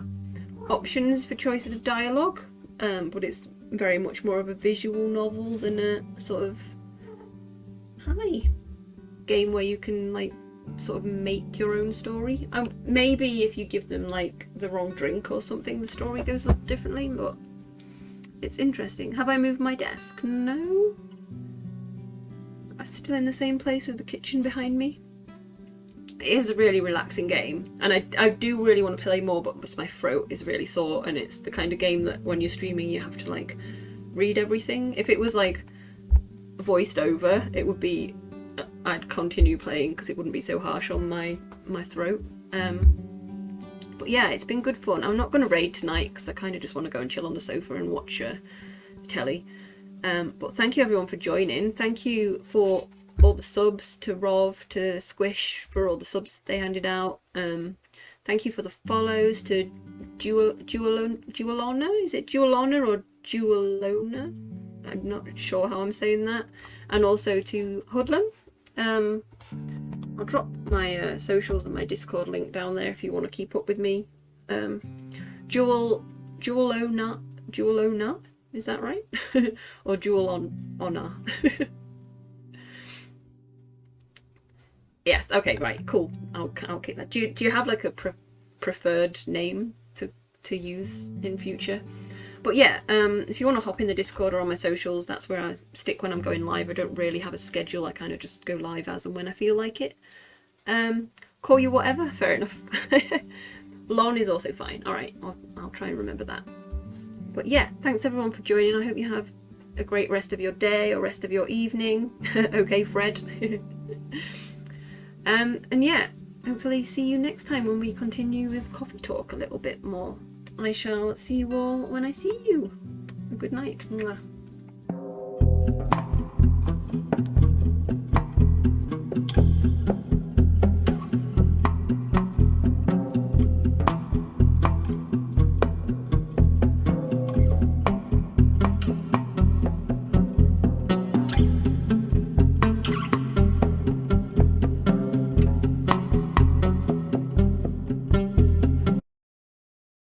options for choices of dialogue, but it's very much more of a visual novel than a sort of game where you can like sort of make your own story. Maybe if you give them like the wrong drink or something, the story goes up differently, but it's interesting. Have I moved my desk? No. I'm still in the same place with the kitchen behind me. It is a really relaxing game, and I do really want to play more, but my throat is really sore, and it's the kind of game that when you're streaming you have to like read everything. If it was like voiced over, it would be, I'd continue playing because it wouldn't be so harsh on my throat. But yeah, it's been good fun. I'm not going to raid tonight because I kind of just want to go and chill on the sofa and watch telly. But thank you everyone for joining. Thank you for all the subs, to Rov, to Squish for all the subs they handed out. Thank you for the follows, to Dualona. Is it Dualona or Dualona? I'm not sure how I'm saying that. And also to Hoodlum. I'll drop my socials and my Discord link down there if you want to keep up with me. Dualona, is that right? Or Dualona? Yes. Okay. Right. Cool. I'll keep that. Do you have like a preferred name to use in future? But yeah, if you want to hop in the Discord or on my socials, that's where I stick when I'm going live. I don't really have a schedule. I kind of just go live as and when I feel like it. Call you whatever. Fair enough. Lon is also fine. All right, I'll try and remember that. But yeah, thanks everyone for joining. I hope you have a great rest of your day or rest of your evening. Okay, Fred. And yeah, hopefully see you next time when we continue with Coffee Talk a little bit more. I shall see you all when I see you. Good night. Mwah.